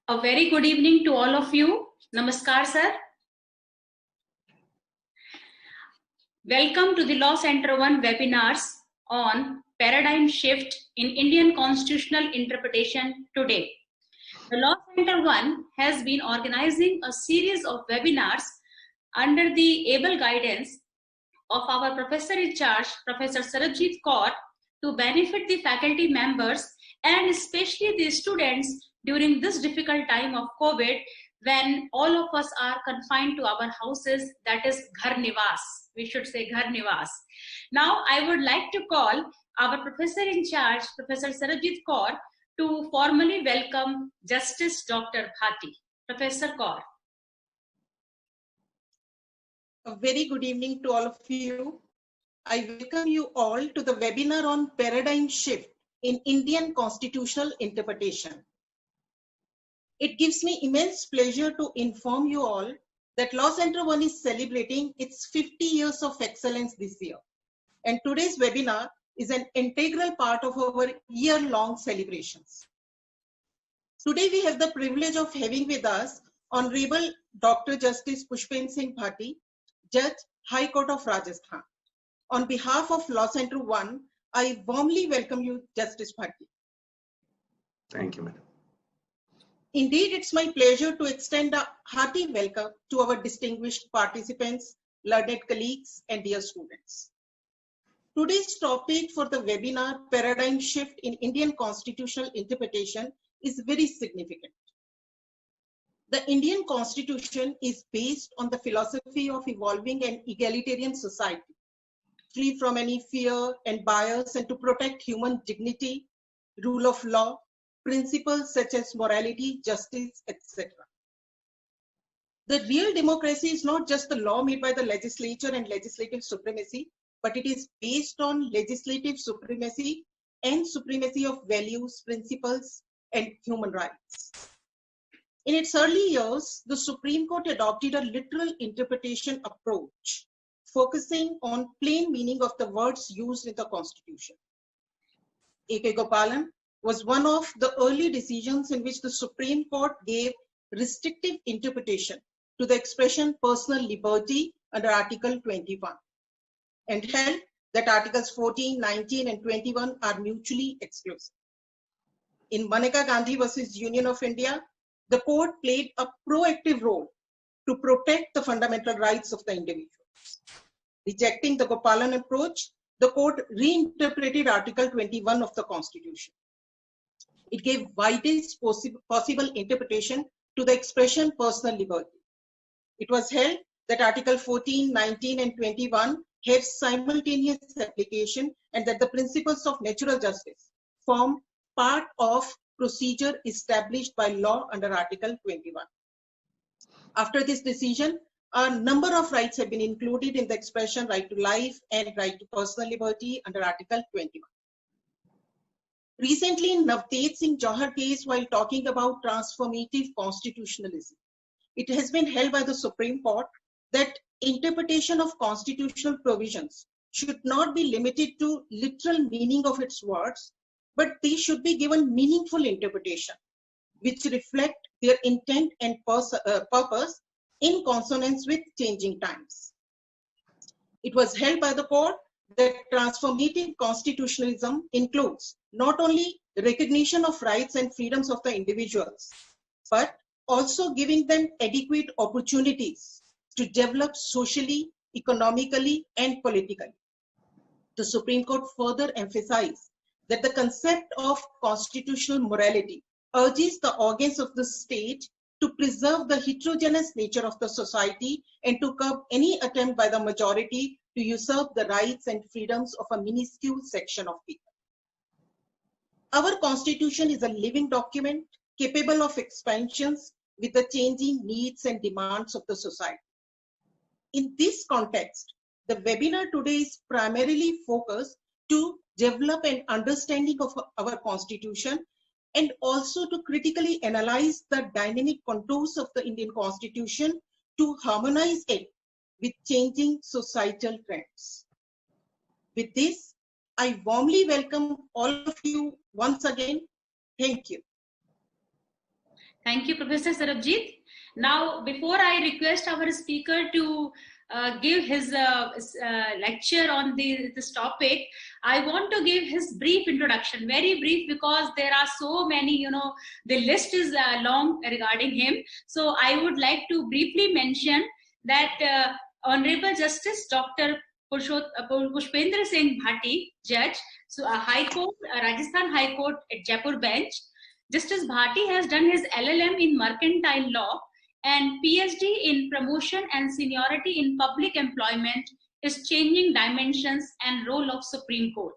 A very good evening to all of you. Namaskar, sir. Welcome to the Law Center 1 webinars on Paradigm Shift in Indian Constitutional Interpretation today. The Law Center 1 has been organizing a series of webinars under the able guidance of our Professor in charge, Professor Sarabjit Kaur, to benefit the faculty members and especially the students during this difficult time of COVID, when all of us are confined to our houses, that is Ghar Nivas. We should say Ghar Nivas. Now, I would like to call our Professor in charge, Professor Sarabjit Kaur, to formally welcome Justice Dr. Bhati. Professor Kaur. A very good evening to all of you. I welcome you all to the webinar on Paradigm Shift in Indian Constitutional Interpretation. It gives me immense pleasure to inform you all that Law Center 1 is celebrating its 50 years of excellence this year. And today's webinar is an integral part of our year-long celebrations. Today we have the privilege of having with us Honorable Dr. Justice Pushpen Singh Bhati, Judge, High Court of Rajasthan. On behalf of Law Center 1, I warmly welcome you, Justice Bhati. Thank you, madam. Indeed, it's my pleasure to extend a hearty welcome to our distinguished participants, learned colleagues, and dear students. Today's topic for the webinar, Paradigm Shift in Indian Constitutional Interpretation, is very significant. The Indian Constitution is based on the philosophy of evolving an egalitarian society, free from any fear and bias, and to protect human dignity, rule of law, principles such as morality, justice, etc. The real democracy is not just the law made by the legislature and legislative supremacy, but it is based on legislative supremacy and supremacy of values, principles, and human rights. In its early years, the Supreme Court adopted a literal interpretation approach, focusing on plain meaning of the words used in the Constitution. A.K. Gopalan was one of the early decisions in which the Supreme Court gave restrictive interpretation to the expression personal liberty under Article 21 and held that Articles 14, 19, and 21 are mutually exclusive. In Maneka Gandhi versus Union of India, the court played a proactive role to protect the fundamental rights of the individuals. Rejecting the Gopalan approach, the court reinterpreted Article 21 of the Constitution. It gave widest possible interpretation to the expression personal liberty. It was held that Article 14, 19, and 21 have simultaneous application and that the principles of natural justice form part of procedure established by law under Article 21. After this decision, a number of rights have been included in the expression right to life and right to personal liberty under Article 21. Recently, in Navteej Singh Johar case, while talking about transformative constitutionalism, it has been held by the Supreme Court that interpretation of constitutional provisions should not be limited to literal meaning of its words, but they should be given meaningful interpretation, which reflect their intent and purpose in consonance with changing times. It was held by the court that transformative constitutionalism includes not only recognition of rights and freedoms of the individuals, but also giving them adequate opportunities to develop socially, economically, and politically. The Supreme Court further emphasized that the concept of constitutional morality urges the organs of the state to preserve the heterogeneous nature of the society and to curb any attempt by the majority to usurp the rights and freedoms of a minuscule section of people. Our Constitution is a living document capable of expansions with the changing needs and demands of the society. In this context, the webinar today is primarily focused to develop an understanding of our Constitution and also to critically analyze the dynamic contours of the Indian Constitution to harmonize it with changing societal trends. With this, I warmly welcome all of you once again. Thank you. Thank you, Professor Sarabjit. Now, before I request our speaker to give his lecture on this topic, I want to give his brief introduction, very brief, because there are so many, the list is long regarding him. So I would like to briefly mention that Honorable Justice Dr. Pushpendra Singh Bhati, Judge, so High Court, Rajasthan High Court at Jaipur bench. Justice Bhati has done his LLM in mercantile law and PhD in promotion and seniority in public employment is changing dimensions and role of Supreme Court.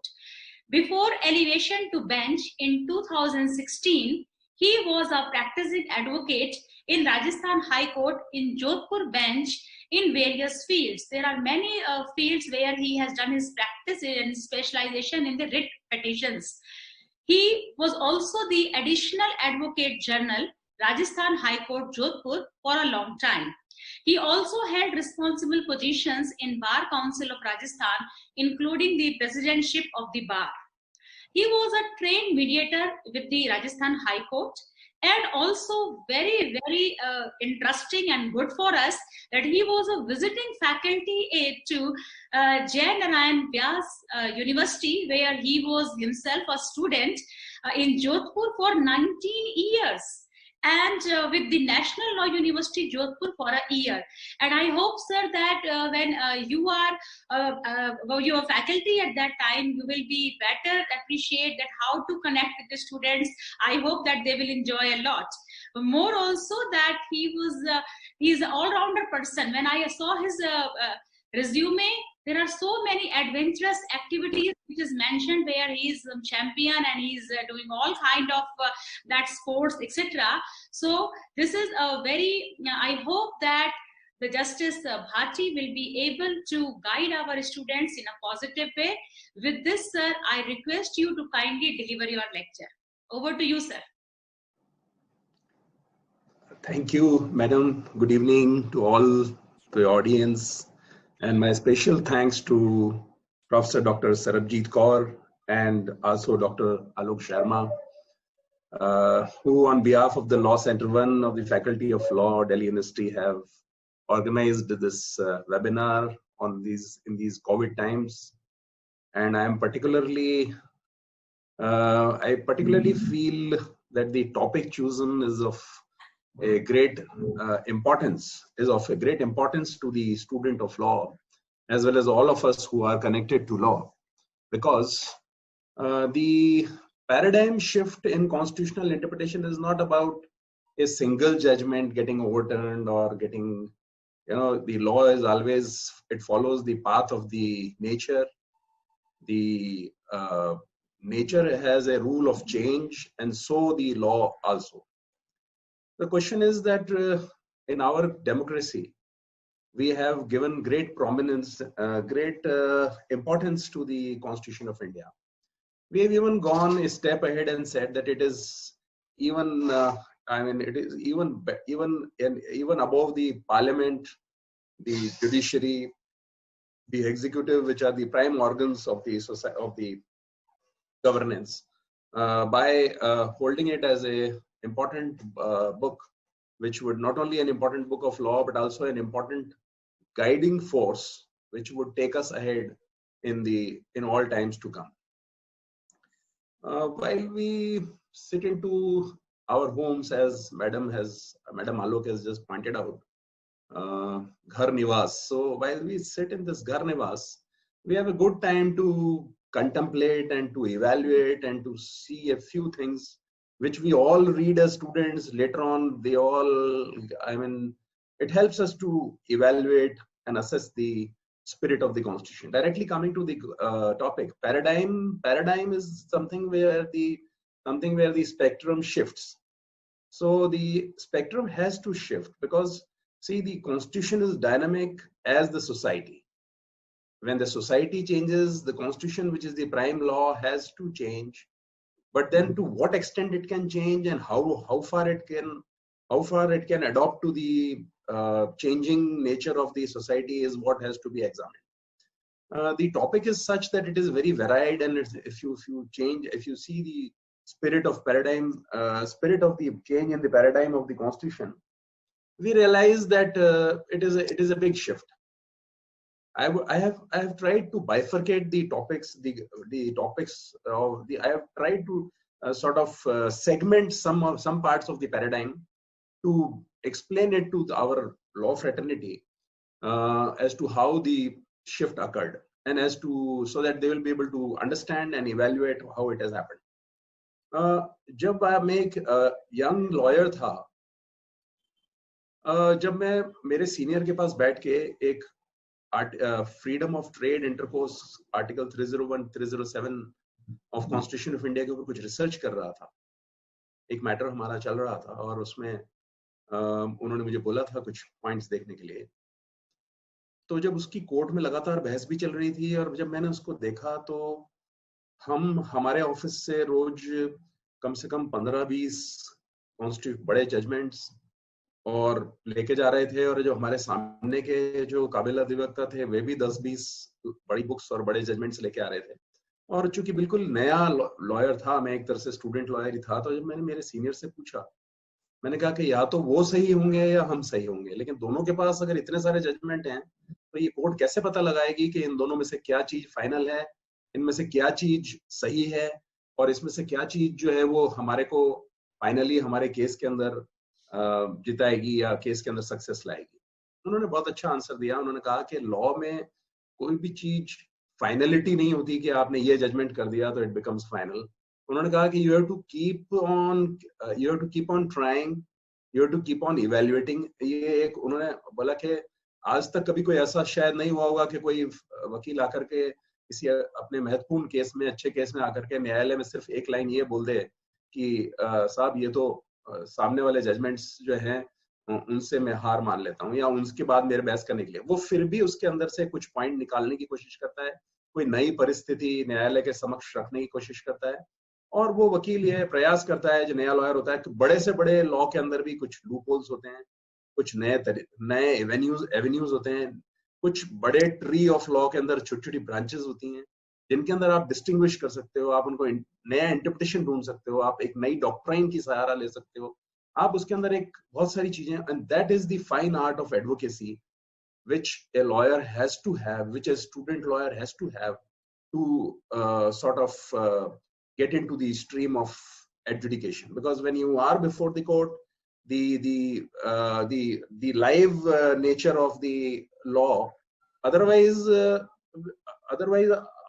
Before elevation to bench in 2016, he was a practicing advocate in Rajasthan High Court in Jodhpur bench in various fields. There are many fields where he has done his practice and specialization in the writ petitions. He was also the additional advocate general, Rajasthan High Court, Jodhpur, for a long time. He also held responsible positions in Bar Council of Rajasthan, including the presidentship of the bar. He was a trained mediator with the Rajasthan High Court, and also very, very interesting and good for us that he was a visiting faculty aide to Jai Narayan Vyas University, where he was himself a student in Jodhpur for 19 years. And with the National Law University Jodhpur for a year. And I hope, sir, that when you are your faculty at that time, you will be better appreciate that how to connect with the students. I hope that they will enjoy a lot. More also that he's an all-rounder person. When I saw his resume, there are so many adventurous activities which is mentioned where he's champion and he's doing all kind of that sports, etc. So this is a very, I hope that the Justice Bhati will be able to guide our students in a positive way. With this, sir, I request you to kindly deliver your lecture. Over to you, sir. Thank you, Madam. Good evening to all the audience. And my special thanks to Professor Dr. Sarabjit Kaur and also Dr. Alok Sharma, who on behalf of the Law Center 1 of the Faculty of Law, Delhi University, have organized this webinar on in these COVID times. And I particularly feel that the topic chosen is of a great importance to the student of law, as well as all of us who are connected to law, because the paradigm shift in constitutional interpretation is not about a single judgment getting overturned or getting, the law is always, it follows the path of the nature. The nature has a rule of change, and so the law also. The question is that in our democracy, we have given great prominence, great importance to the Constitution of India. We have even gone a step ahead and said that it is even, it is even above the parliament, the judiciary, the executive, which are the prime organs of the society, of the governance, by holding it as a important book, which would not only an important book of law, but also an important guiding force, which would take us ahead in all times to come. While we sit into our homes, as Madam Alok has just pointed out, Ghar Nivas. So while we sit in this Ghar Nivas, we have a good time to contemplate and to evaluate and to see a few things which we all read as students. Later on, they all, it helps us to evaluate and assess the spirit of the Constitution. Directly coming to the topic, paradigm is something where the spectrum shifts. So the spectrum has to shift because, see, the Constitution is dynamic as the society. When the society changes, the Constitution, which is the prime law, has to change. But then to what extent it can change and how far it can adopt to the changing nature of the society is what has to be examined. The topic is such that it is very varied, and if you see the spirit of paradigm, spirit of the change in the paradigm of the constitution, we realize that it is a big shift. I have tried to bifurcate the topics, the topics of the. I have tried to sort of segment some parts of the paradigm to explain it to our law fraternity as to how the shift occurred, and as to so that they will be able to understand and evaluate how it has happened. जब मैं एक young lawyer था, जब मैं मेरे senior के पास बैठ के एक freedom of trade intercourse article 301 307 of constitution of India के ऊपर कुछ रिसर्च कर रहा था, एक मैटर हमारा चल रहा था और उसमें उन्होंने मुझे बोला था कुछ पॉइंट्स देखने के लिए। तो जब उसकी कोर्ट में लगातार बहस भी चल रही थी और जब मैंने उसको देखा तो हम हमारे ऑफिस से रोज कम से कम 15-20 कॉन्स्टिट्यूट बड़े जजमेंट्स और लेके जा रहे थे, और जो हमारे सामने के जो काबिल अधिवक्ता थे वे भी 10-20 बड़ी बुक्स और बड़े जजमेंट्स लेके आ रहे थे। और चूंकि बिल्कुल नया लॉयर था, मैं एक तरह से स्टूडेंट लॉयर ही था, तो जब मैंने मेरे सीनियर से पूछा, मैंने कहा कि या तो वो सही होंगे या हम सही होंगे, लेकिन दोनों के पास अगर इतने सारे जजमेंट हैं तो ये कोर्ट कैसे पता लगाएगी कि इन दोनों में से क्या चीज फाइनल है, इनमें से क्या चीज सही है, और इसमें से क्या चीज जो है वो हमारे को फाइनली हमारे केस के अंदर जिताएगी या केस के अंदर सक्सेस लाएगी। उन्होंने बहुत अच्छा आंसर दिया। उन्होंने कहा कि लॉ में कोई भी चीज फाइनलिटी नहीं होती कि आपने ये जजमेंट कर दिया तो इट बिकम्स फाइनल। उन्होंने कहा कि you have to keep on trying, you have to keep on evaluating. ये एक उन्होंने बोला कि आज तक कभी कोई ऐसा शायद नहीं हुआ होगा कि कोई वकील आकर के किसी अपने महत्वपूर्ण केस में, अच्छे केस में आकर के न्यायालय में सिर्फ एक लाइन ये बोल दे कि साहब ये तो सामने वाले जजमेंट्स जो हैं उनसे मैं हार मान लेता हूँ, या उनके बाद मेरे बहस करने के लिए वो फिर भी उसके अंदर से कुछ पॉइंट निकालने की कोशिश करता है, कोई नई परिस्थिति न्यायालय के समक्ष रखने की कोशिश करता है। और वो वकील ये प्रयास करता है, जो नया लॉयर होता है, कि बड़े से बड़े लॉ के अंदर भी कुछ लूप होल्स होते हैं, कुछ नए एवेन्यूज होते हैं, कुछ बड़े ट्री ऑफ लॉ के अंदर छोटी छोटी ब्रांचेस होती हैं जिनके अंदर आप डिस्टिंग्विश कर सकते हो, आप उनको नया इंटरप्रिटेशन ढूंढ सकते हो, आप एक नई डॉक्ट्राइन की सहारा ले सकते हो, आप उसके अंदर एक बहुत सारी चीजें। And that is the fine art of advocacy which a lawyer has to have, which a student lawyer has to have to sort of get into the stream of adjudication. Because when you are before the court, the live nature of the law, otherwise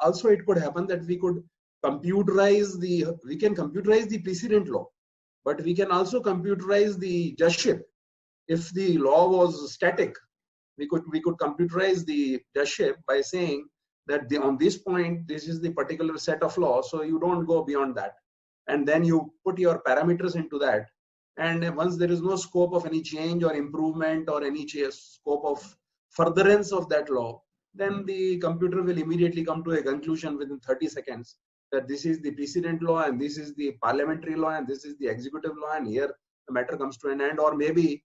also it could happen that we can computerize the precedent law, but we can also computerize the judgeship. If the law was static, we could computerize the judgeship by saying that on this point this is the particular set of law, so you don't go beyond that, and then you put your parameters into that, and once there is no scope of any change or improvement or any scope of furtherance of that law, then the computer will immediately come to a conclusion within 30 seconds that this is the precedent law and this is the parliamentary law and this is the executive law, and here the matter comes to an end. Or maybe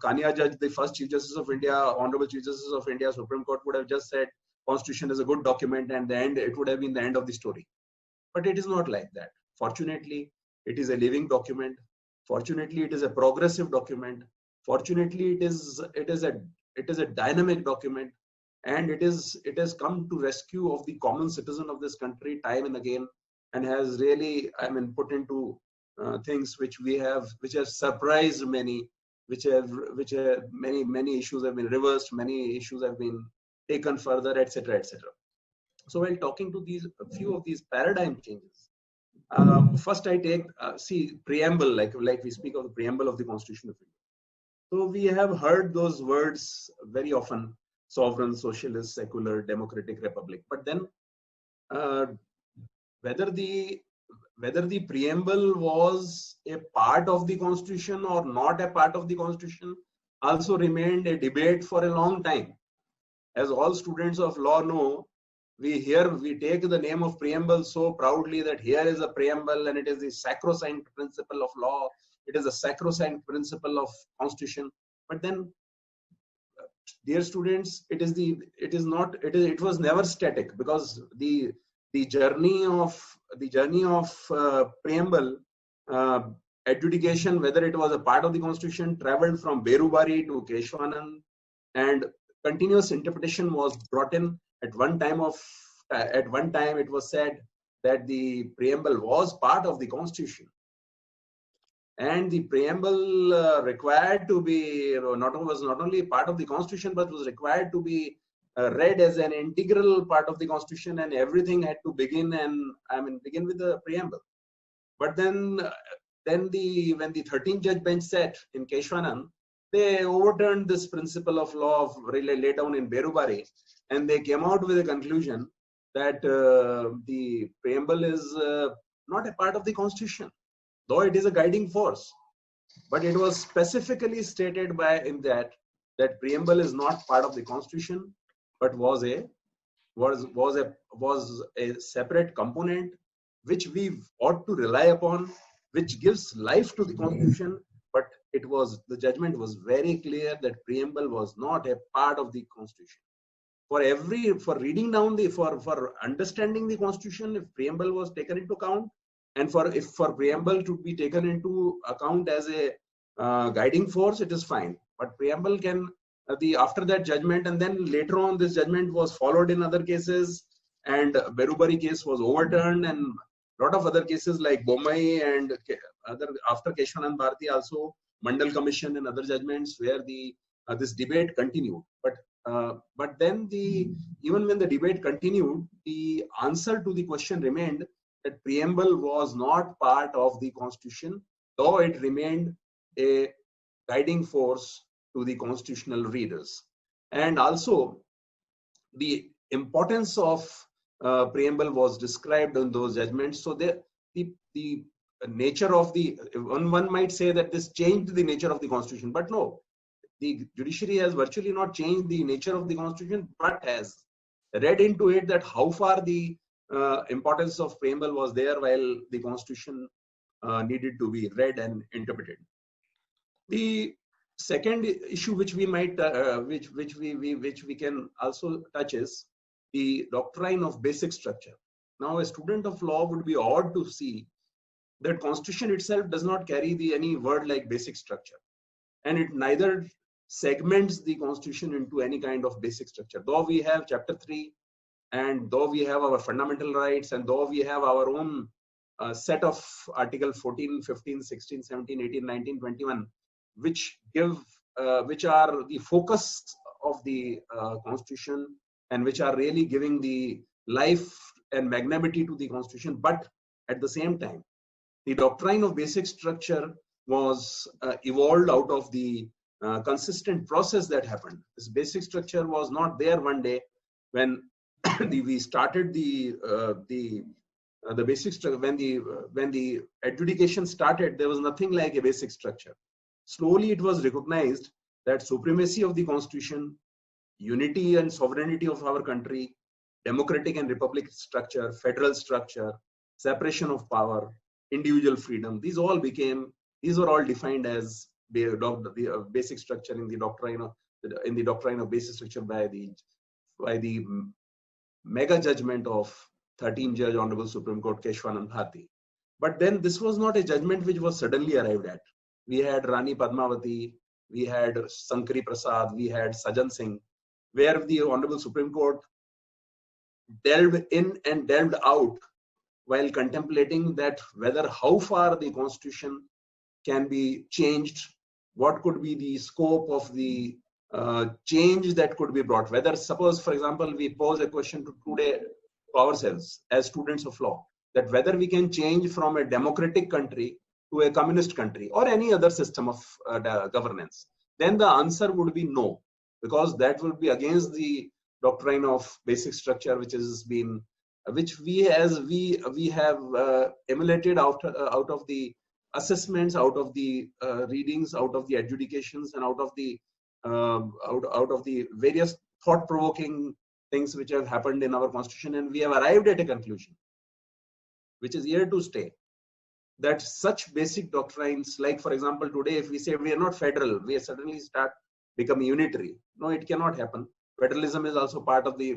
Kania Judge, the first Chief Justice of India, Honorable Chief Justice of India, Supreme Court, would have just said Constitution is a good document, and the end, it would have been the end of the story. But it is not like that. Fortunately, it is a living document. Fortunately, it is a progressive document. Fortunately, it is a dynamic document, and it has come to rescue of the common citizen of this country time and again, and has really, put into things which have surprised many. Which many issues have been reversed, many issues have been taken further, etc., etc. So while talking to a few of these paradigm changes, first I take preamble, like we speak of the preamble of the Constitution of India. So we have heard those words very often: sovereign, socialist, secular, democratic republic. But then whether the preamble was a part of the Constitution or not a part of the Constitution also remained a debate for a long time. As all students of law know, we take the name of preamble so proudly that here is a preamble and it is the sacrosanct principle of law, it is a sacrosanct principle of Constitution. But then, dear students, it was never static, because the the journey of preamble adjudication, whether it was a part of the constitution, traveled from Berubari to Keshwanand, and continuous interpretation was brought in. At one time it was said that the preamble was part of the constitution, and the preamble required to be not only part of the constitution, but was required to be read as an integral part of the constitution, and everything had to begin with the preamble. But then when the 13th judge bench sat in Keshwanand, they overturned this principle of law of laid down in Berubari, and they came out with a conclusion that the preamble is not a part of the constitution, though it is a guiding force. But it was specifically stated that preamble is not part of the constitution, but was a separate component which we ought to rely upon, which gives life to the constitution. But the judgment was very clear that preamble was not a part of the constitution. For reading down for understanding the constitution, if preamble was taken into account, and for preamble to be taken into account as a guiding force, it is fine. But preamble can after that judgment, and then later on this judgment was followed in other cases, and Berubari case was overturned, and a lot of other cases like Bommai and other after Keshwanand Bharati also, Mandal Commission and other judgments where this debate continued. But then even when the debate continued, the answer to the question remained that preamble was not part of the constitution, though it remained a guiding force to the constitutional readers. And also the importance of preamble was described in those judgments. So the nature of one might say that this changed the nature of the constitution, but no, the judiciary has virtually not changed the nature of the constitution, but has read into it that how far the importance of preamble was there while the constitution needed to be read and interpreted. The second issue which we might which we can also touch is the doctrine of basic structure. Now, a student of law would be odd to see that constitution itself does not carry any word like basic structure, and it neither segments the constitution into any kind of basic structure. Though we have chapter 3, and though we have our fundamental rights, and though we have our own set of article 14, 15, 16, 17, 18, 19, 21, which are the focus of the constitution, and which are really giving the life and magnanimity to the constitution. But at the same time, the doctrine of basic structure was evolved out of the consistent process that happened. This basic structure was not there one day when we started the basic structure. When the adjudication started, there was nothing like a basic structure. Slowly it was recognized that supremacy of the constitution, unity and sovereignty of our country, democratic and republic structure, federal structure, separation of power, individual freedom, these were all defined as the basic structure in the doctrine of basic structure by the mega judgment of 13th Judge Honorable Supreme Court Keshwanand Bharati. But then this was not a judgment which was suddenly arrived at. We had Rani Padmavati, we had Sankari Prasad, we had Sajan Singh, where the Honorable Supreme Court delved in and delved out while contemplating that how far the constitution can be changed, what could be the scope of the change that could be brought. Whether, suppose, for example, we pose a question to ourselves as students of law, that whether we can change from a democratic country to a communist country or any other system of governance, then the answer would be no, because that would be against the doctrine of basic structure, which we have emulated out of the assessments, out of the readings, out of the adjudications, and out of the various thought-provoking things which have happened in our constitution, and we have arrived at a conclusion which is here to stay, that such basic doctrines, like for example today if we say we are not federal, we suddenly start becoming unitary. No, it cannot happen, Federalism is also part of the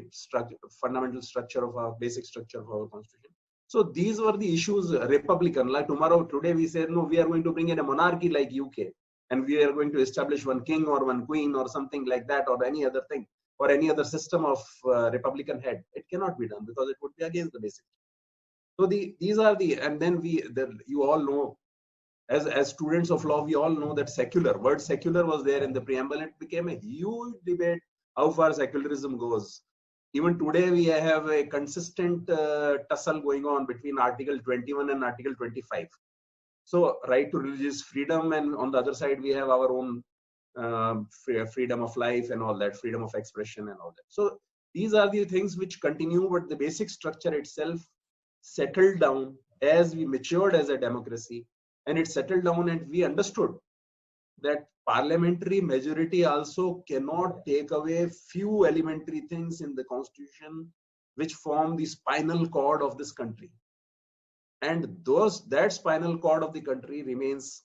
fundamental structure of our basic structure of our constitution. So these were the issues. Republican, like today we say, no, we are going to bring in a monarchy like UK, and we are going to establish one king or one queen or something like that, or any other thing, or any other system of Republican head. It cannot be done because it would be against the basic. So these are the, and then you all know, as students of law, we all know that word secular was there in the preamble. It became a huge debate how far secularism goes. Even today, we have a consistent tussle going on between Article 21 and Article 25. So, right to religious freedom, and on the other side, we have our own freedom of life and all that, freedom of expression and all that. So, these are the things which continue, but the basic structure itself settled down as we matured as a democracy, and it settled down, and we understood that parliamentary majority also cannot take away few elementary things in the constitution which form the spinal cord of this country. And that spinal cord of the country remains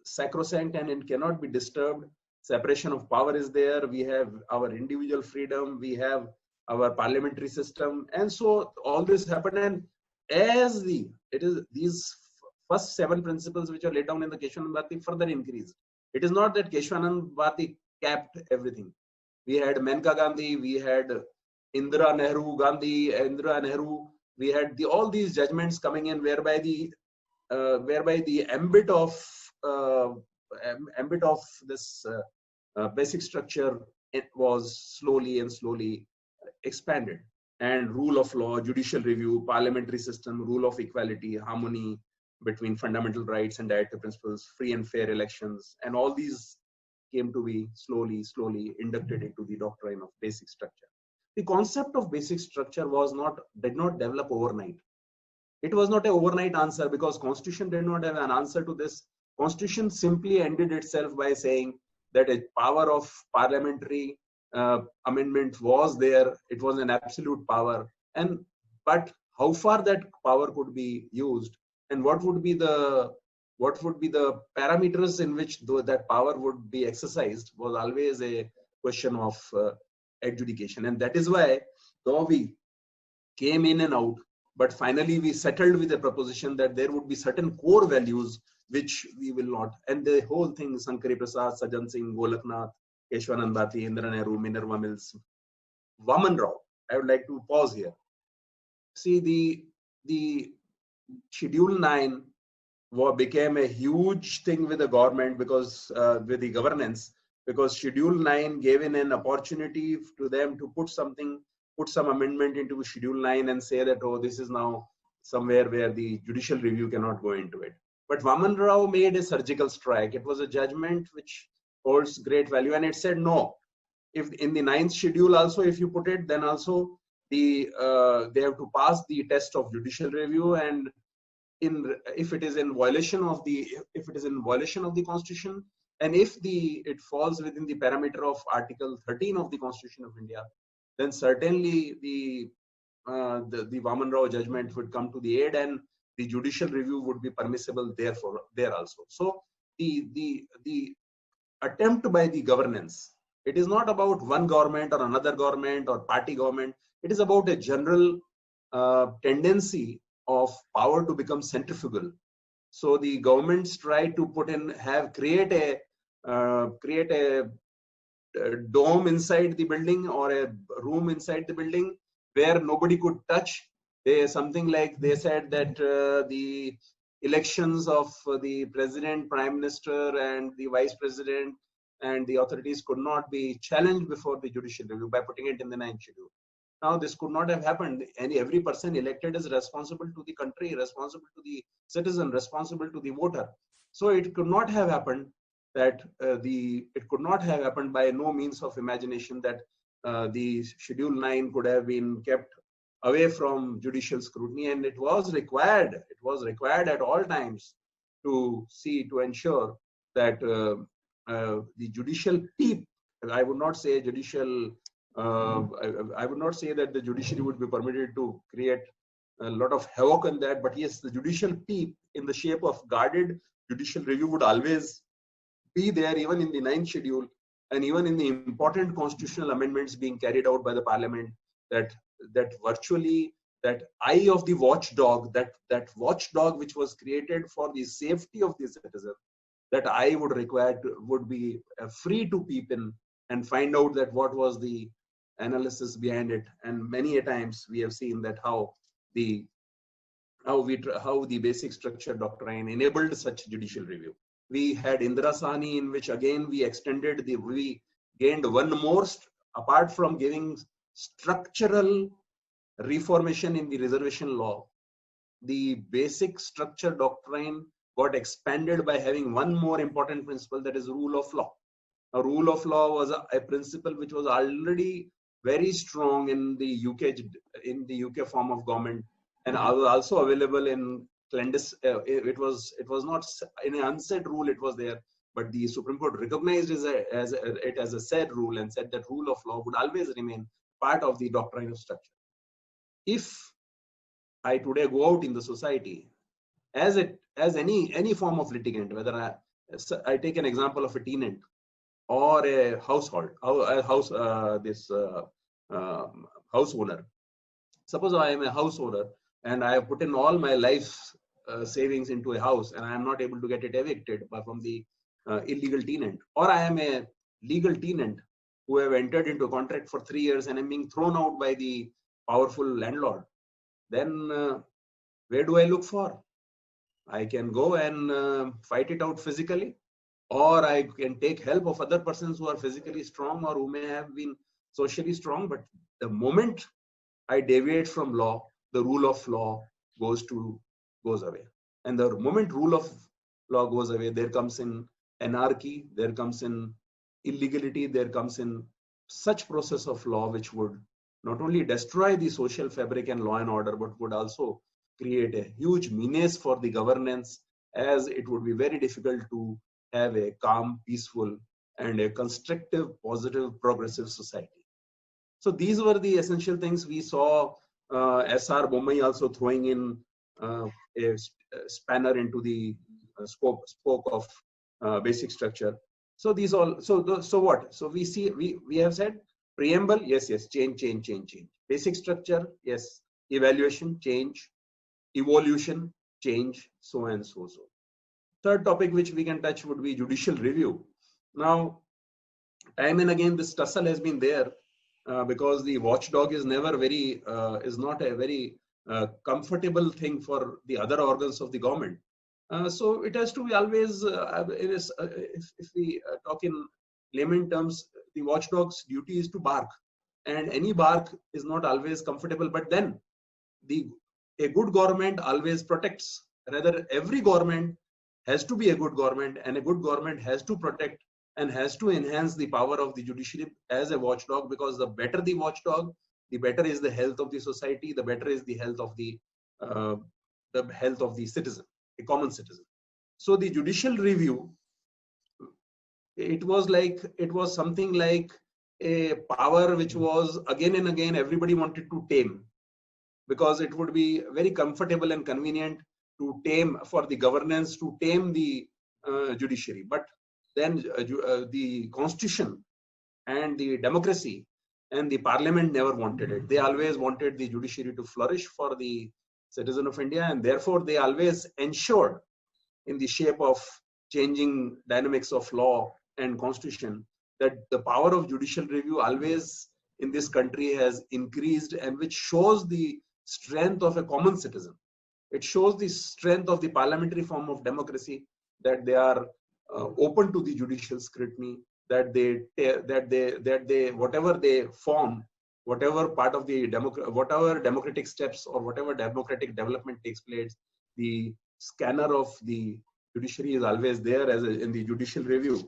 sacrosanct and it cannot be disturbed. Separation of power is there. We have our individual freedom. We have our parliamentary system. And so all this happened. And as these first 7 principles which are laid down in the Keshwanand Bharati further increased. It is not that Keshwanand Bharati capped everything. We had Maneka Gandhi, we had Indira Nehru, we had all these judgments coming in, whereby the ambit of this basic structure, it was slowly expanded. And rule of law, judicial review, parliamentary system, rule of equality, harmony between fundamental rights and dietary principles, free and fair elections, and all these came to be slowly inducted into the doctrine of basic structure. The concept of basic structure did not develop overnight. It was not an overnight answer, because Constitution did not have an answer to this. Constitution simply ended itself by saying that a power of parliamentary amendment was there. It was an absolute power, but how far that power could be used, and what would be the parameters in which that power would be exercised, was always a question of adjudication. And that is why, though we came in and out, but finally we settled with a proposition that there would be certain core values which we will not. And the whole thing, Sankari Prasad, Sajjan Singh, Golaknath, Keshwanand Bharati, Indira Nehru, Minerva Mills, Vaman Rao. I would like to pause here. See, the Schedule 9 became a huge thing with the government, because with the governance, because Schedule 9 gave in an opportunity to them to put some amendment into Schedule 9 and say that, oh, this is now somewhere where the judicial review cannot go into it. But Vaman Rao made a surgical strike. It was a judgment which holds great value, and it said no. If in the 9th schedule also, if you put it, then also they have to pass the test of judicial review, and if it is in violation of the Constitution, and if it falls within the parameter of Article 13 of the Constitution of India, then certainly the Vaman Rao judgment would come to the aid, and the judicial review would be permissible there also. So the attempt by the governance, it is not about one government or another government or party government. It is about a general tendency of power to become centrifugal. So the governments try to create a dome inside the building, or a room inside the building where nobody could touch. Something like they said that the elections of the president, prime minister, and the vice president and the authorities could not be challenged before the judicial review by putting it in the 9th schedule. Now, this could not have happened. Every person elected is responsible to the country, responsible to the citizen, responsible to the voter. So it could not have happened that it could not have happened by no means of imagination that the Schedule 9 could have been kept away from judicial scrutiny, and it was required at all times to ensure that the judicial peep, I would not say judicial, I would not say that the judiciary would be permitted to create a lot of havoc in that, but yes, the judicial peep in the shape of guarded judicial review would always be there, even in the 9th schedule. and even in the important constitutional amendments being carried out by the parliament, that virtually that eye of the watchdog, that watchdog which was created for the safety of the citizen, that eye would be free to peep in and find out that what was the analysis behind it. And many a times we have seen that how the basic structure doctrine enabled such judicial review. We had Indira Sahni, in which again we gained one more, apart from giving structural reformation in the reservation law, the basic structure doctrine got expanded by having one more important principle, that is rule of law. A rule of law was a principle which was already very strong in the UK form of government, and also available in clandestine. It was not in an unsaid rule, it was there, but the Supreme Court recognized it as a said rule and said that rule of law would always remain part of the doctrine of structure. If I today go out in the society as any form of litigant, whether I take an example of a tenant or a house owner. Suppose I am a house owner and I have put in all my life savings into a house and I am not able to get it evicted from the illegal tenant, or I am a legal tenant who have entered into a contract for 3 years and am being thrown out by the powerful landlord, then where do I look for? I can go and fight it out physically, or I can take help of other persons who are physically strong or who may have been socially strong. But the moment I deviate from law, the rule of law goes away. And the moment rule of law goes away, there comes in anarchy, there comes in illegality, there comes in such process of law which would not only destroy the social fabric and law and order, but would also create a huge menace for the governance, as it would be very difficult to have a calm, peaceful, and a constructive, positive, progressive society. So these were the essential things we saw. S.R. Bommai also throwing in a spanner into the spoke of basic structure. So these all. So what? So we have said preamble, yes, change. Basic structure, yes. Evaluation, change. Evolution, change, so and so. Third topic which we can touch would be judicial review. Now, time and again, this tussle has been there because the watchdog is not a very comfortable thing for the other organs of the government. So it has to be always, if we talk in layman terms, the watchdog's duty is to bark, and any bark is not always comfortable. But then a good government always protects. Rather, every government has to be a good government, and a good government has to protect and has to enhance the power of the judiciary as a watchdog, because the better the watchdog, the better is the health of the society, the better is the health of the citizen, a common citizen. So the judicial review, it was something like a power which was again and again everybody wanted to tame, because it would be very comfortable and convenient to tame for the governance, to tame the judiciary. But then the constitution and the democracy and the parliament never wanted it. They always wanted the judiciary to flourish for the citizen of India, and therefore they always ensured, in the shape of changing dynamics of law and constitution, that the power of judicial review always in this country has increased, and which shows the strength of a common citizen. It shows the strength of the parliamentary form of democracy, that they are open to the judicial scrutiny, that they whatever they form, whatever part of the whatever democratic steps or whatever democratic development takes place, the scanner of the judiciary is always there in the judicial review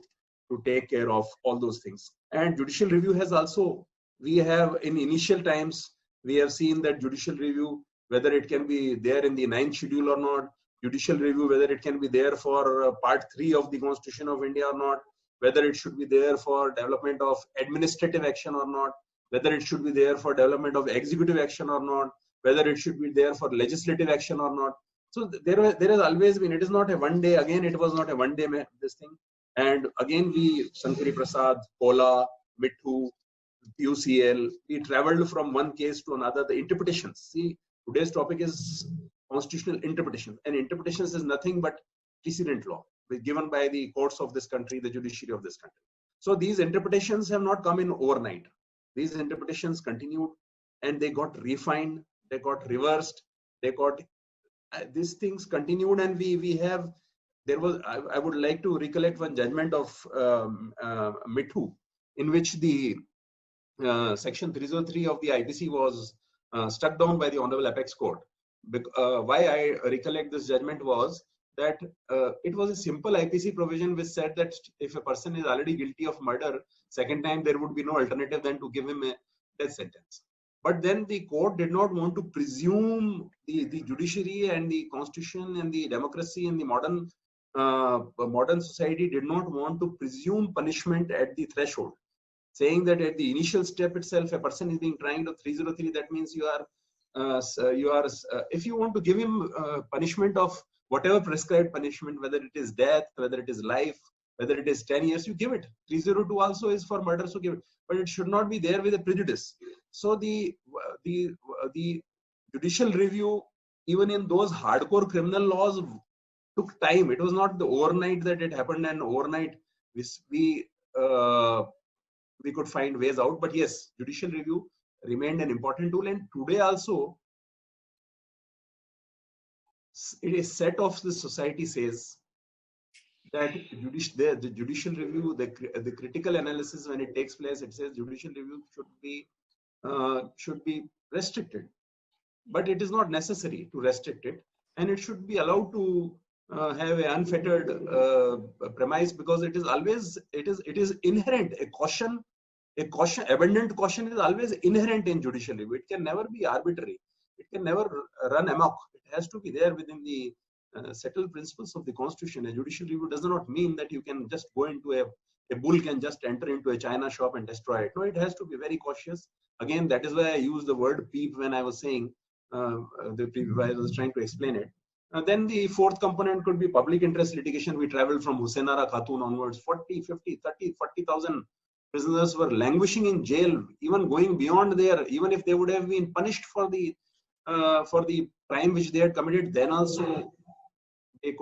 to take care of all those things. And judicial review has also, we have in initial times, we have seen that judicial review, whether it can be there in the 9th schedule or not, judicial review, whether it can be there for part 3 of the Constitution of India or not, whether it should be there for development of administrative action or not, whether it should be there for development of executive action or not, whether it should be there for legislative action or not. So there has always been, it is not a one day, again, it was not a one day this thing. And again, we, Sankari Prasad, Kola, Mithu, UCL, we traveled from one case to another. The interpretations. See, today's topic is constitutional interpretation. And interpretations is nothing but precedent law given by the courts of this country, the judiciary of this country. So these interpretations have not come in overnight. These interpretations continued and they got refined, they got reversed, they got, these things continued, and we have, there was, I would like to recollect one judgment of Mithu, in which the section 303 of the IPC was struck down by the Honorable Apex Court. Why I recollect this judgment was that it was a simple IPC provision which said that if a person is already guilty of murder, second time there would be no alternative than to give him a death sentence. But then the court did not want to presume, the judiciary and the constitution and the democracy in the modern society did not want to presume punishment at the threshold, saying that at the initial step itself, a person is being tried of 303. That means you are, if you want to give him punishment of whatever prescribed punishment, whether it is death, whether it is life, whether it is 10 years, you give it. 302 also is for murder, so give it. But it should not be there with a prejudice. So the judicial review, even in those hardcore criminal laws, took time. It was not the overnight that it happened, and overnight we could find ways out. But yes, judicial review remained an important tool, and today also it is set of the society says that the judicial review, the critical analysis, when it takes place, it says judicial review should be restricted, but it is not necessary to restrict it, and it should be allowed to have an unfettered premise, because it is always, it is inherent. Abundant caution is always inherent in judicial review. It can never be arbitrary. It can never run amok. It has to be there within the settled principles of the constitution. A judicial review does not mean that you can just go into a bull can just enter into a china shop and destroy it. No, it has to be very cautious. Again, that is why I used the word peep when I was saying, I was trying to explain it. Then the fourth component could be public interest litigation. We traveled from Hussain Ara Khatun onwards. 40, 50, 30, 40,000 prisoners were languishing in jail, even going beyond there. Even if they would have been punished for the crime which they had committed, then also they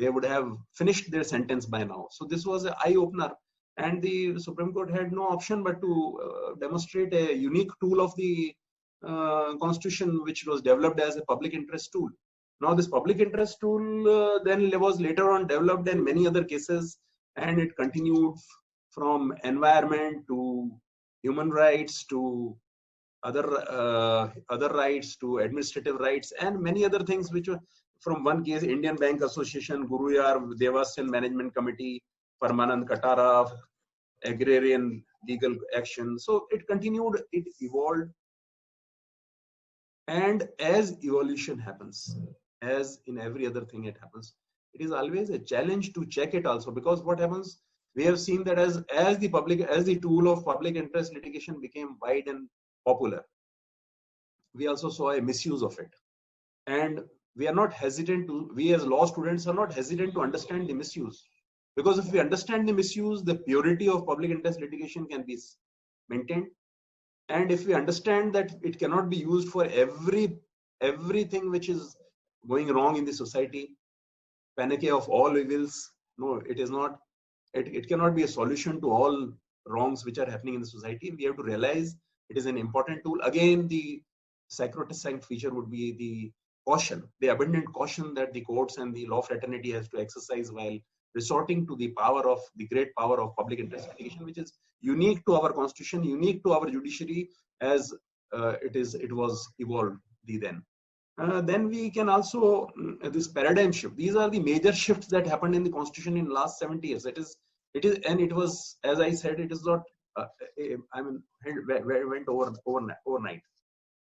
would have finished their sentence by now. So this was an eye-opener, and the Supreme Court had no option but to demonstrate a unique tool of the constitution, which was developed as a public interest tool. Now this public interest tool then was later on developed in many other cases, and it continued from environment to human rights to other rights to administrative rights and many other things, which were from one case, Indian Bank Association, Guruyar Devastan Management Committee, Parmanand Katara, agrarian legal action. So it continued, it evolved. And as evolution happens, as in every other thing it happens, it is always a challenge to check it also, because what happens, we have seen that as the tool of public interest litigation became wide and popular, we also saw a misuse of it. And we are not hesitant to, we as law students are not hesitant to understand the misuse, because if we understand the misuse, the purity of public interest litigation can be maintained. And if we understand that it cannot be used for everything which is going wrong in the society, panacea of all evils, no, it is not. It cannot be a solution to all wrongs which are happening in the society. We have to realize it is an important tool. Again, the sacrosanct feature would be the caution, the abundant caution that the courts and the law fraternity has to exercise while resorting to the great power of public interest litigation, which is unique to our constitution, unique to our judiciary, as it was evolved then. Then we can also, this paradigm shift, these are the major shifts that happened in the constitution in last 70 years. It was, as I said, it is not, went overnight.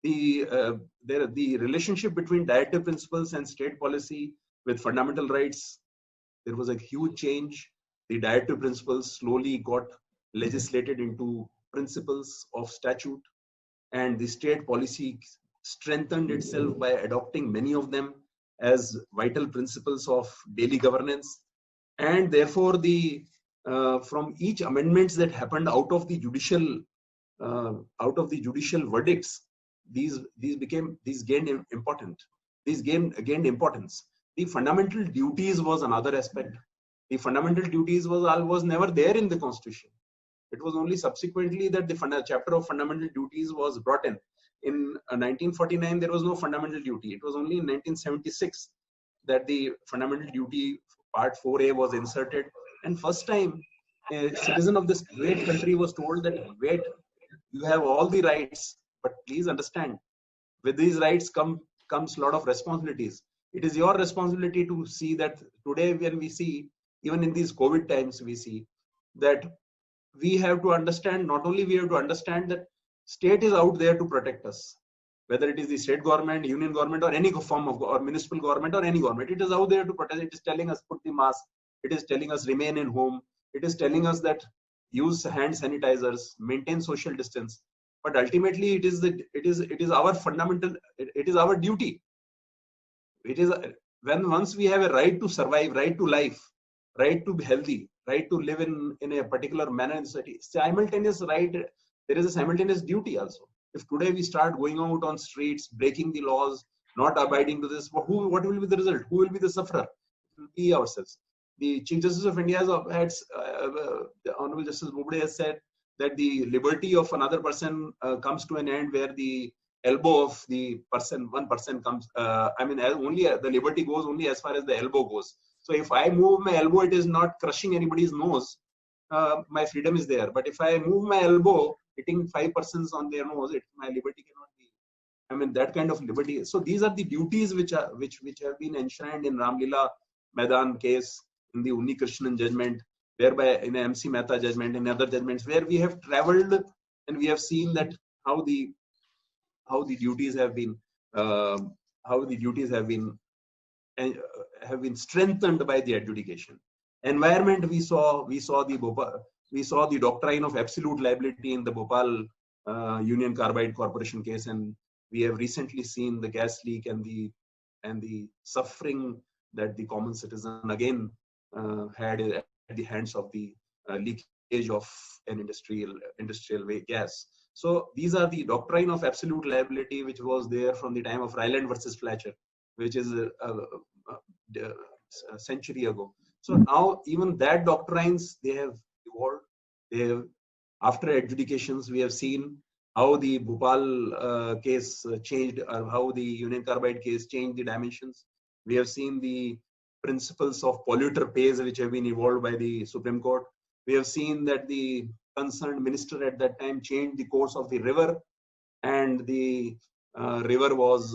The relationship between directive principles and state policy with fundamental rights, there was a huge change. The directive principles slowly got legislated into principles of statute, and the state policy strengthened itself by adopting many of them as vital principles of daily governance. and therefore the from each amendments that happened out of the judicial verdicts, these gained importance. These gained importance. The fundamental duties was another aspect. The fundamental duties was never there in the Constitution. It was only subsequently that the chapter of fundamental duties was brought in. In 1949, there was no fundamental duty. It was only in 1976 that the fundamental duty part 4A was inserted. And first time a citizen of this great country was told that, wait, you have all the rights, but please understand, with these rights comes a lot of responsibilities. It is your responsibility to see that today, when we see, even in these COVID times, we see that we have to understand, not only we have to understand that state is out there to protect us, whether it is the state government, union government, or any form of, or municipal government, or any government. It is out there to protect. It is telling us put the mask. It is telling us remain in home. It is telling us that use hand sanitizers, maintain social distance. But ultimately, it is our fundamental. It is our duty. It is once we have a right to survive, right to life, right to be healthy, right to live in a particular manner in society. Simultaneous right. There is a simultaneous duty also. If today we start going out on streets, breaking the laws, not abiding to this, what will be the result? Who will be the sufferer? It will be ourselves. The Chief Justice of India has the Honorable Justice Bobde has said that the liberty of another person comes to an end where the elbow of the person, one person comes. Only the liberty goes only as far as the elbow goes. So if I move my elbow, it is not crushing anybody's nose. My freedom is there. But if I move my elbow, hitting 5 persons on their nose, my liberty cannot be. That kind of liberty. So these are the duties which have been enshrined in Ramlila Maidan case, in the Unni Krishnan judgment, whereby in MC Mehta judgment, in other judgments, where we have traveled and we have seen that how the duties have been strengthened by the adjudication. Environment, we saw the doctrine of absolute liability in the Bhopal Union Carbide Corporation case, and we have recently seen the gas leak and the suffering that the common citizen again had at the hands of the leakage of an industrial way gas. So these are the doctrine of absolute liability, which was there from the time of Ryland versus Fletcher, which is a century ago. So now even that doctrines, they have evolved. After adjudications, we have seen how the Bhopal case changed, or how the Union Carbide case changed the dimensions. We have seen the principles of polluter pays, which have been evolved by the Supreme Court. We have seen that the concerned minister at that time changed the course of the river, and the river was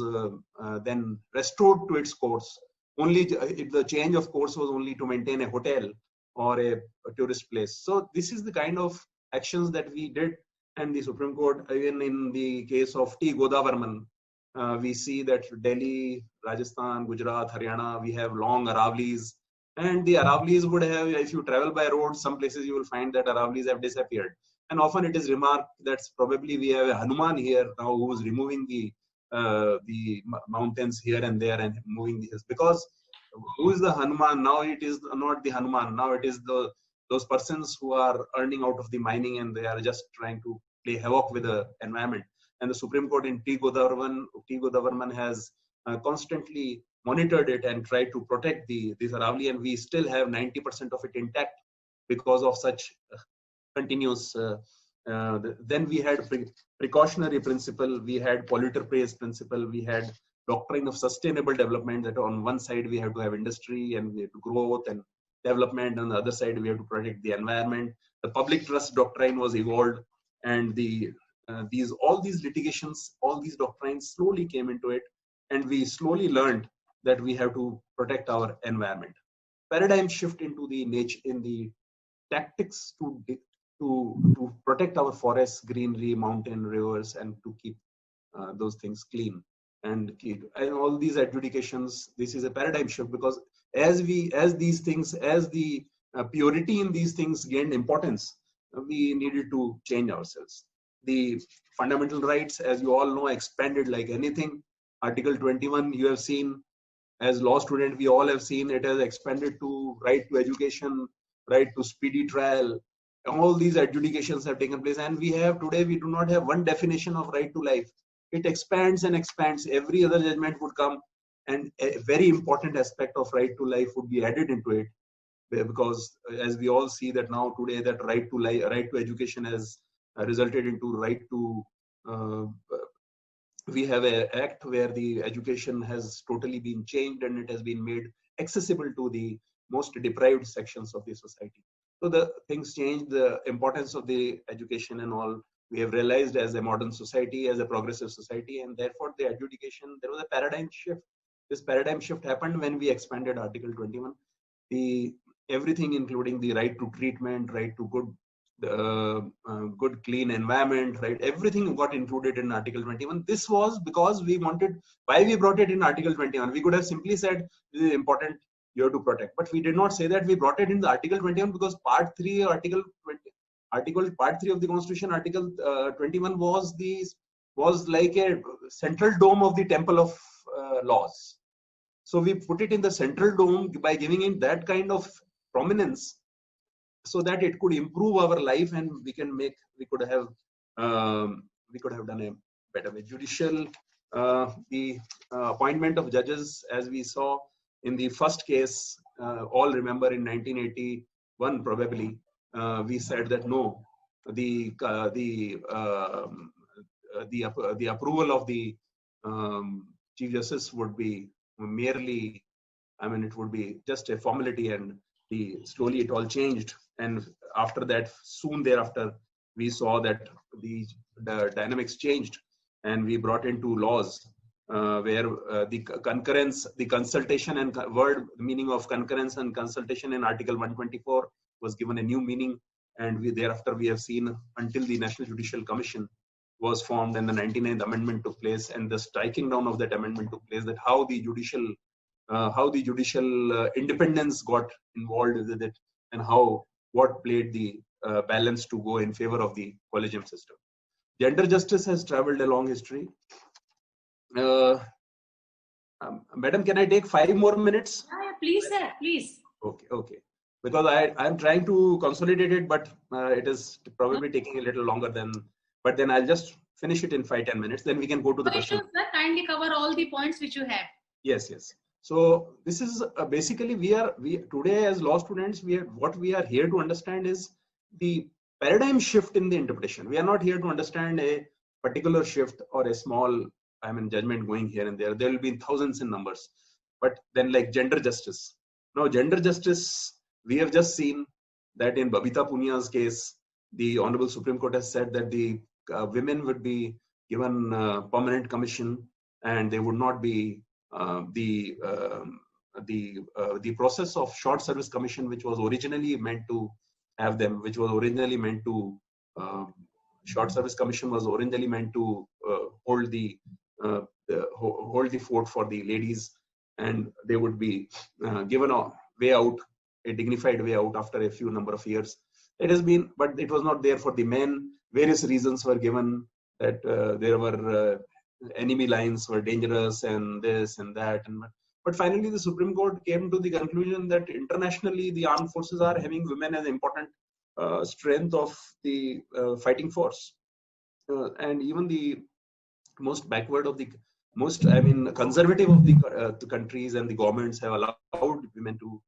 then restored to its course. Only the change of course was only to maintain a hotel or a tourist place. So this is the kind of actions that we did, and the Supreme Court, even in the case of T. Godavarman, we see that Delhi, Rajasthan, Gujarat, Haryana, we have long Aravlis, and the Aravlis would have, if you travel by road, some places you will find that Aravlis have disappeared. And often it is remarked that probably we have a Hanuman here now who is removing the mountains here and there and moving the hills. Because who is the Hanuman? Now it is not the Hanuman. Now it is those persons who are earning out of the mining, and they are just trying to play havoc with the environment. And the Supreme Court in T. Godavarman has constantly monitored it and tried to protect this Aravali, and we still have 90% of it intact because of such continuous. Then we had precautionary principle, we had polluter pays principle, we had doctrine of sustainable development, that on one side we have to have industry and we have to growth and development, on the other side we have to protect the environment. The public trust doctrine was evolved, and all these litigations, all these doctrines slowly came into it, and we slowly learned that we have to protect our environment. Paradigm shift into the nature, in the tactics to protect our forests, greenery, mountain, rivers, and to keep those things clean. And all these adjudications, this is a paradigm shift, because as the purity in these things gained importance, we needed to change ourselves. The fundamental rights, as you all know, expanded like anything. Article 21, you have seen as law student, we all have seen it has expanded to right to education, right to speedy trial. All these adjudications have taken place, and we do not have one definition of right to life. It expands and expands. Every other judgment would come, and a very important aspect of right to life would be added into it, because as we all see that now today, that right to life, right to education has resulted into right to we have an act where the education has totally been changed and it has been made accessible to the most deprived sections of the society. So the things changed, the importance of the education and all, we have realized as a modern society, as a progressive society, and therefore the adjudication, there was a paradigm shift. This paradigm shift happened when we expanded Article 21. Everything including the right to treatment, right to good clean environment, right, everything got included in Article 21. This was because we wanted, why we brought it in Article 21. We could have simply said this is important, you have to protect, but we did not say that. We brought it in the Article 21 because part 3 of the Constitution, Article 21 was like a central dome of the temple of laws. So we put it in the central dome by giving it that kind of prominence, so that it could improve our life, and we could have done a better way. Judicial, the appointment of judges, as we saw in the first case, all remember in 1981 probably, we said that no, the approval of the Chief Justice would be merely, I mean, it would be just a formality, and slowly it all changed. And after that, soon thereafter, we saw that the dynamics changed, and we brought into laws where the concurrence, the consultation, and word meaning of concurrence and consultation in Article 124 was given a new meaning. And thereafter we have seen until the National Judicial Commission was formed and the 99th Amendment took place, and the striking down of that amendment took place, that how the judicial independence got involved with it, and what played the balance to go in favor of the collegium system. Gender justice has traveled a long history. Madam, can I take 5 more minutes? Yeah, please, sir, please. Okay. Because I'm trying to consolidate it, but it is probably taking a little longer than. But then I'll just finish it in 5-10 minutes. Then we can go to the question. Sir, kindly cover all the points which you have. Yes. So this is basically we today as law students, what we are here to understand is the paradigm shift in the interpretation. We are not here to understand a particular shift or a small, judgment going here and there. There will be thousands in numbers. But then, like gender justice. Now, gender justice, we have just seen that in Babita Punia's case, the Honorable Supreme Court has said that the women would be given permanent commission, and they would not be the process of short service commission, which was originally meant to have them, short service commission was originally meant to hold the fort for the ladies, and they would be given a way out, a dignified way out after a few number of years. It has been, but it was not there for the men. Various reasons were given, that there were enemy lines were dangerous and this and that, but finally the Supreme Court came to the conclusion that internationally the armed forces are having women as important strength of the fighting force, and even the most backward of the conservative of the countries and the governments have allowed women to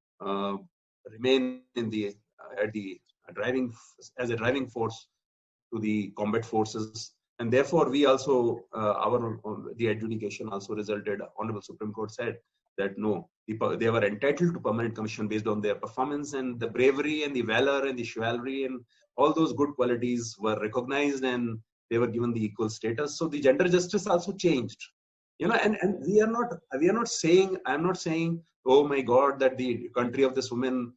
remain in the driving force to the combat forces. And therefore, we also, the adjudication also resulted, Honorable Supreme Court said that no, they were entitled to permanent commission based on their performance, and the bravery and the valor and the chivalry and all those good qualities were recognized, and they were given the equal status. So the gender justice also changed, and we are not saying, I'm not saying, oh my God, that the country of this woman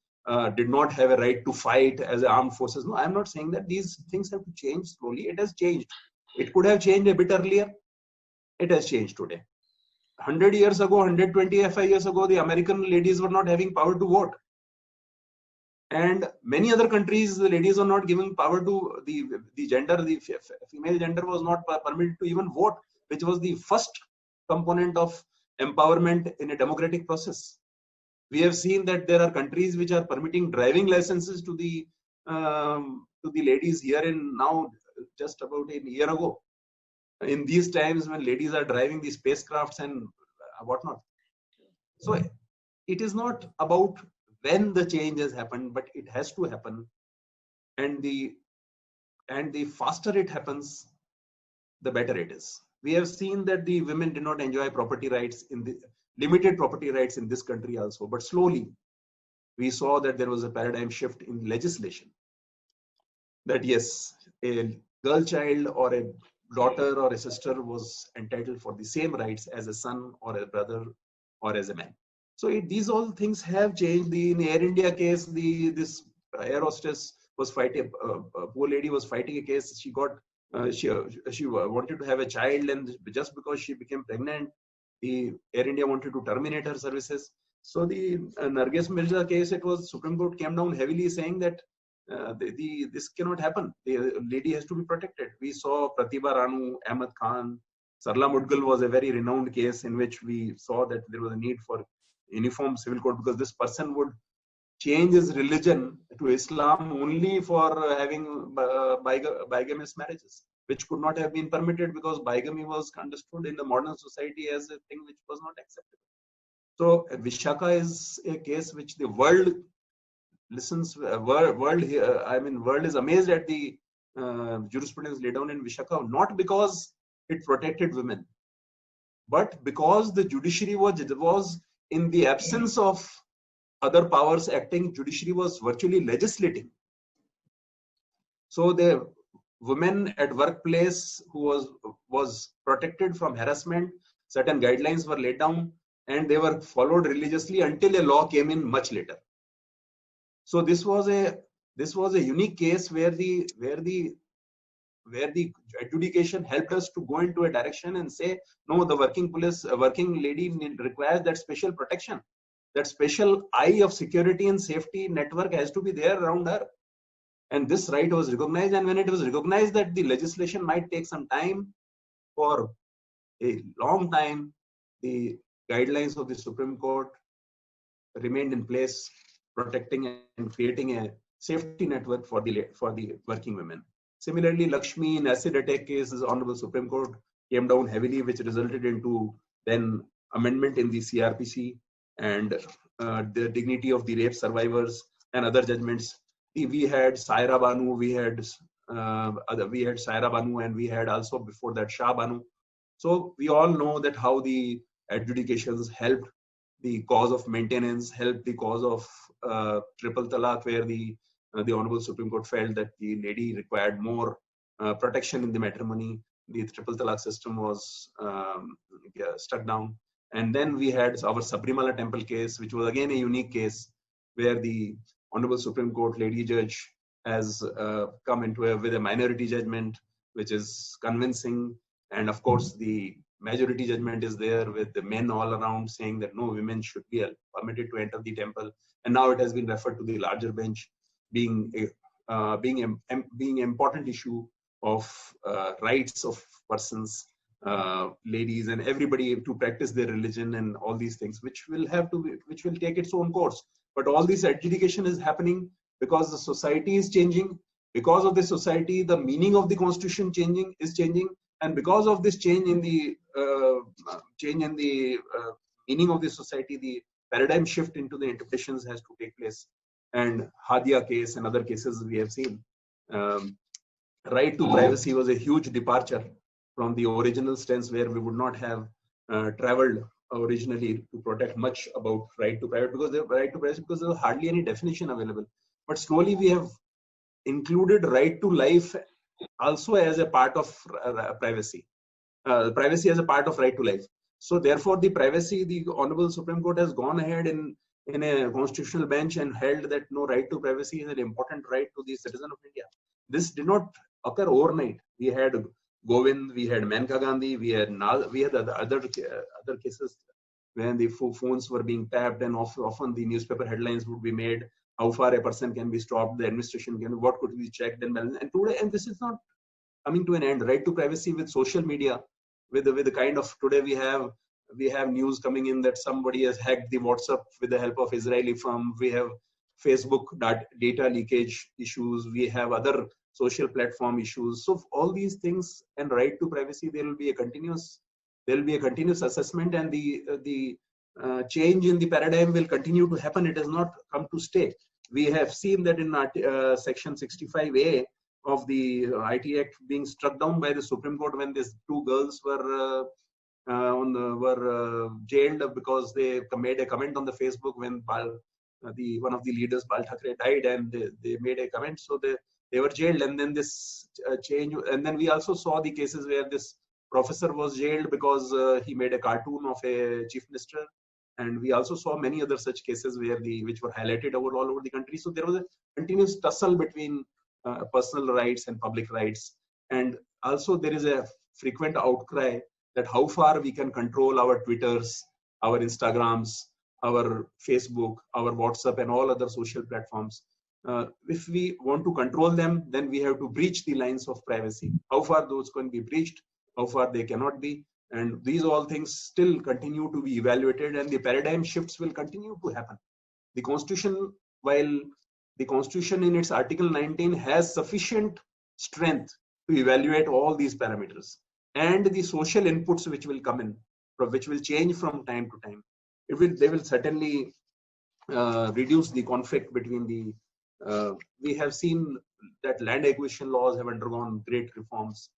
did not have a right to fight as armed forces. No, I'm not saying that. These things have to change slowly. It has changed. It could have changed a bit earlier. It has changed today. 100 years ago, 125 years ago, the American ladies were not having power to vote. And many other countries, the ladies were not given power to the gender, the female gender was not permitted to even vote, which was the first component of empowerment in a democratic process. We have seen that there are countries which are permitting driving licenses to the ladies here in now just about a year ago. In these times when ladies are driving the spacecrafts and whatnot. So it is not about when the change has happened, but it has to happen. And the faster it happens, the better it is. We have seen that the women did not enjoy property rights in the limited property rights in this country also, but slowly we saw that there was a paradigm shift in legislation. That yes, a girl child or a daughter or a sister was entitled for the same rights as a son or a brother or as a man. So these all things have changed. In the Air India case, this air hostess was fighting, a poor lady was fighting a case. She got, she wanted to have a child, and just because she became pregnant, the Air India wanted to terminate her services. So the Narges Mirza case, it was Supreme Court came down heavily saying that this cannot happen. The lady has to be protected. We saw Pratibha Ranu, Ahmed Khan, Sarla Mudgal was a very renowned case in which we saw that there was a need for uniform civil code because this person would change his religion to Islam only for having bigamous marriages, which could not have been permitted because bigamy was understood in the modern society as a thing which was not acceptable. So Vishaka is a case which the world listens, world is amazed at the jurisprudence laid down in Vishaka, not because it protected women, but because the judiciary was in the absence of other powers acting, judiciary was virtually legislating. So the women at workplace who was protected from harassment, certain guidelines were laid down and they were followed religiously until a law came in much later. So this was a unique case where the adjudication helped us to go into a direction and say, no, the working lady requires that special protection. That special eye of security and safety network has to be there around her. And this right was recognized. And when it was recognized that the legislation might take some time, for a long time, the guidelines of the Supreme Court remained in place, protecting and creating a safety network for the working women. Similarly, Lakshmi in acid attack cases, Honorable Supreme Court came down heavily, which resulted into then amendment in the CRPC and the dignity of the rape survivors and other judgments. We had Saira Banu, we had Saira Banu, and we had also before that Shah Banu. So we all know that how the adjudications helped the cause of maintenance, helped the cause of triple talaq, where the Honorable Supreme Court felt that the lady required more protection in the matrimony. The triple talaq system was struck down. And then we had our Sabrimala temple case, which was again a unique case where the Honorable Supreme Court lady judge has come into with a minority judgment, which is convincing. And of course, the majority judgment is there with the men all around saying that no, women should be permitted to enter the temple. And now it has been referred to the larger bench being an important issue of rights of persons, ladies and everybody to practice their religion and all these things, which will take its own course. But all this adjudication is happening because the society is changing. Because of the society, the meaning of the constitution is changing, and because of this change in the meaning of the society, the paradigm shift into the interpretations has to take place. And Hadia case and other cases we have seen. Right to privacy was a huge departure from the original stance, where we would not have traveled originally to protect much about right to private, because there was hardly any definition available. But slowly we have included right to life also as a part of privacy. Privacy as a part of right to life. So therefore, the Honorable Supreme Court has gone ahead in a constitutional bench and held that no, right to privacy is an important right to the citizen of India. This did not occur overnight. We had Govind, we had Maneka Gandhi, we had other cases when the phones were being tapped, and often the newspaper headlines would be made, how far a person can be stopped, the administration what could be checked and balanced. And this is not coming to an end. Right to privacy with social media, with the kind of today we have we have news coming in that somebody has hacked the WhatsApp with the help of Israeli firm. We have Facebook data leakage issues. We have other social platform issues. So all these things and right to privacy, there will be a continuous assessment, and the change in the paradigm will continue to happen. It has not come to stay. We have seen that in Section 65A of the IT Act being struck down by the Supreme Court when these two girls were jailed because they made a comment on the Facebook when one of the leaders, Bal Thackeray, died, and they made a comment. So they were jailed, and then this change. And then we also saw the cases where this professor was jailed because he made a cartoon of a chief minister. And we also saw many other such cases which were highlighted all over the country. So there was a continuous tussle between personal rights and public rights. And also there is a frequent outcry that how far we can control our Twitters, our Instagrams, our Facebook, our WhatsApp, and all other social platforms. If we want to control them, then we have to breach the lines of privacy. How far those can be breached, how far they cannot be. And these all things still continue to be evaluated, and the paradigm shifts will continue to happen. The Constitution, while the Constitution in its Article 19 has sufficient strength to evaluate all these parameters, and the social inputs which will come in, which will change from time to time, they will certainly reduce the conflict between the. We have seen that land acquisition laws have undergone great reforms.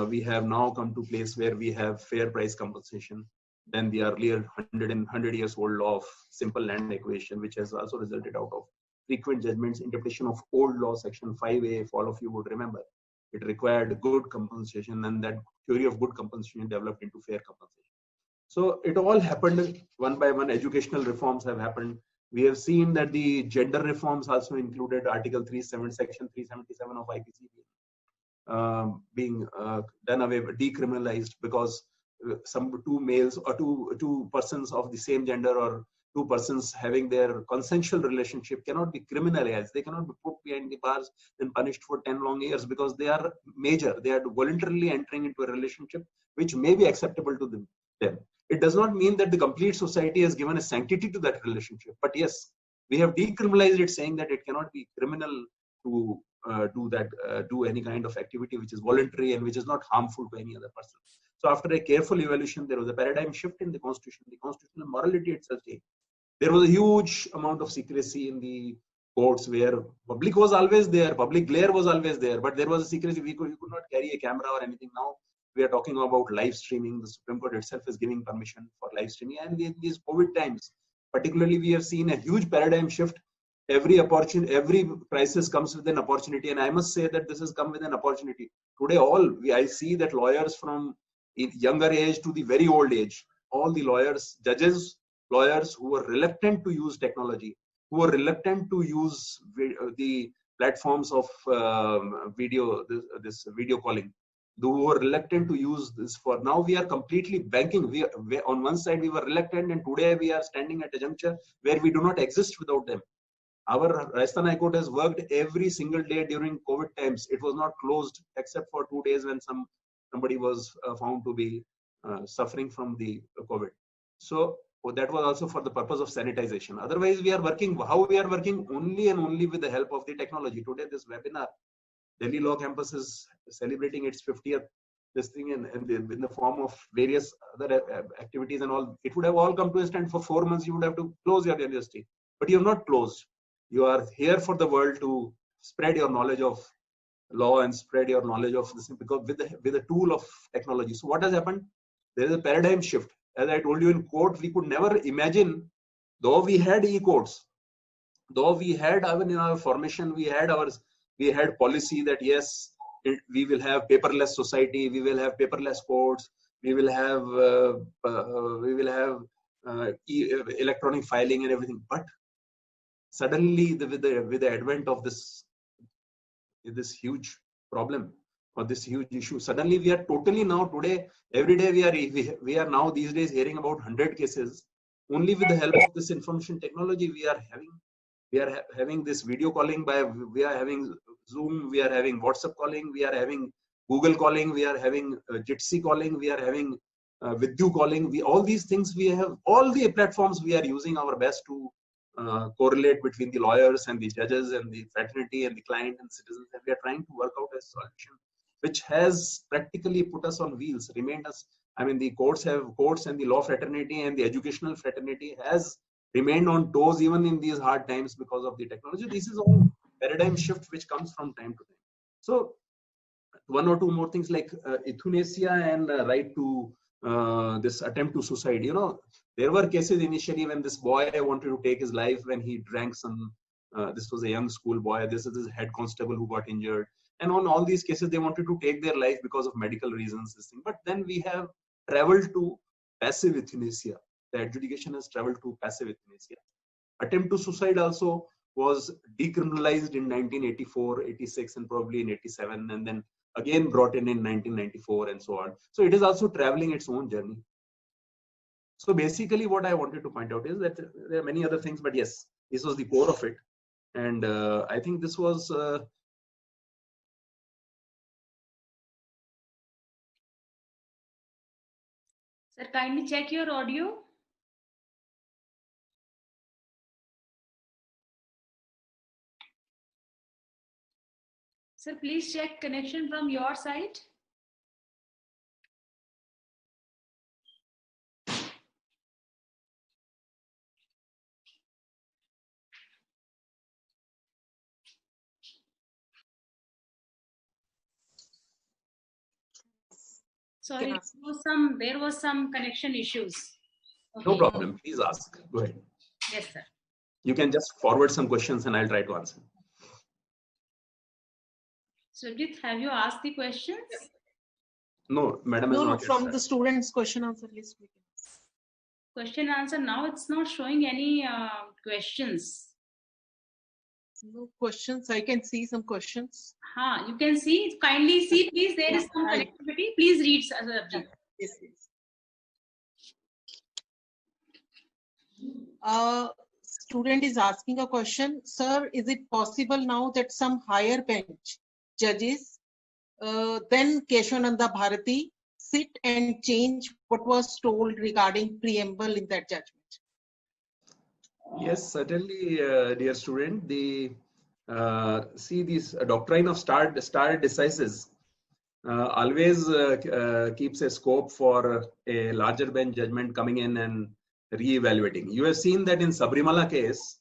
We have now come to a place where we have fair price compensation than the earlier 100 years old law of simple land acquisition, which has also resulted out of frequent judgments, interpretation of old law, Section 5A, if all of you would remember. It required good compensation, and that theory of good compensation developed into fair compensation. So it all happened one by one. Educational reforms have happened. We have seen that the gender reforms also included Article 37, Section 377 of IPC being done away, decriminalized, because two males or two persons of the same gender or two persons having their consensual relationship cannot be criminalized. They cannot be put behind the bars and punished for 10 long years because they are major. They are voluntarily entering into a relationship which may be acceptable to them. It does not mean that the complete society has given a sanctity to that relationship. But yes, we have decriminalized it, saying that it cannot be criminal to do any kind of activity which is voluntary and which is not harmful to any other person. So after a careful evaluation, there was a paradigm shift in the Constitution. The constitutional morality itself changed. There was a huge amount of secrecy in the courts where public was always there, public glare was always there, but there was a secrecy. You could not carry a camera or anything. Now we are talking about live streaming. The Supreme Court itself is giving permission for live streaming. And in these COVID times, particularly, we have seen a huge paradigm shift. Every crisis comes with an opportunity, and I must say that this has come with an opportunity. Today, I see that lawyers from younger age to the very old age, all the lawyers, judges, lawyers who were reluctant to use technology, who were reluctant to use the platforms of video calling, who were reluctant to use this for. Now we are completely banking. We on one side we were reluctant, and today we are standing at a juncture where we do not exist without them. Our Rajasthan High Court has worked every single day during COVID times. It was not closed except for 2 days when somebody was found to be suffering from the COVID. So that was also for the purpose of sanitization. Otherwise, we are working. How we are working? Only and only with the help of the technology. Today, this webinar, Delhi Law Campus is celebrating its 50th. This thing in the form of various other activities and all. It would have all come to a stand. For 4 months, you would have to close your university, but you have not closed. You are here for the world to spread your knowledge of law and spread your knowledge of this, because with the tool of technology. So what has happened? There is a paradigm shift. As I told you in court, we could never imagine, though we had e-courts, though we had, even in our formation, we had policy that yes, we will have paperless society, we will have paperless courts, we will have electronic filing and everything. But suddenly, with the advent of this huge problem or this huge issue, suddenly we are totally now today, every day we are now these days hearing about 100 cases. Only with the help of this information technology, we are having this video calling, we are having Zoom, we are having WhatsApp calling, we are having Google calling, we are having Jitsi calling, we are having video calling, all these things, we have all the platforms, we are using our best to correlate between the lawyers and the judges and the fraternity and the client and citizens, and we are trying to work out a solution which has practically put us on wheels, remained us. I mean, the courts and the law fraternity and the educational fraternity has remained on toes even in these hard times because of the technology. This is all paradigm shift which comes from time to time. So one or two more things like euthanasia and right to this attempt to suicide. You know, there were cases initially when this boy wanted to take his life when he drank some, this was a young school boy, this is his head constable who got injured. And on all these cases, they wanted to take their life because of medical reasons, this thing. But then we have traveled to passive euthanasia. The adjudication has traveled to passive euthanasia. Attempt to suicide also was decriminalized in 1984, 86, and probably in 87, and then again brought in 1994 and so on. So it is also traveling its own journey. So basically what I wanted to point out is that there are many other things, but yes, this was the core of it. And I think this was Sir, kindly check your audio. Sir, please check connection from your side. Sorry, there was some connection issues. Okay. No problem. Please ask. Go ahead. Yes, sir. You can just forward some questions and I'll try to answer. Sujit, have you asked the questions? No, madam. No, from the students' question answer list. Question answer. Now it's not showing any questions. No questions. I can see some questions. You can see. Kindly see, please. There is some connectivity. Please read, Sajit. Yes, student is asking a question. Sir, is it possible now that some higher bench judges, then Keshavananda Bharati, sit and change what was told regarding preamble in that judgment? Yes, certainly, dear student. The see, this doctrine of stare decisis always keeps a scope for a larger bench judgment coming in and re-evaluating. You have seen that in Sabrimala case,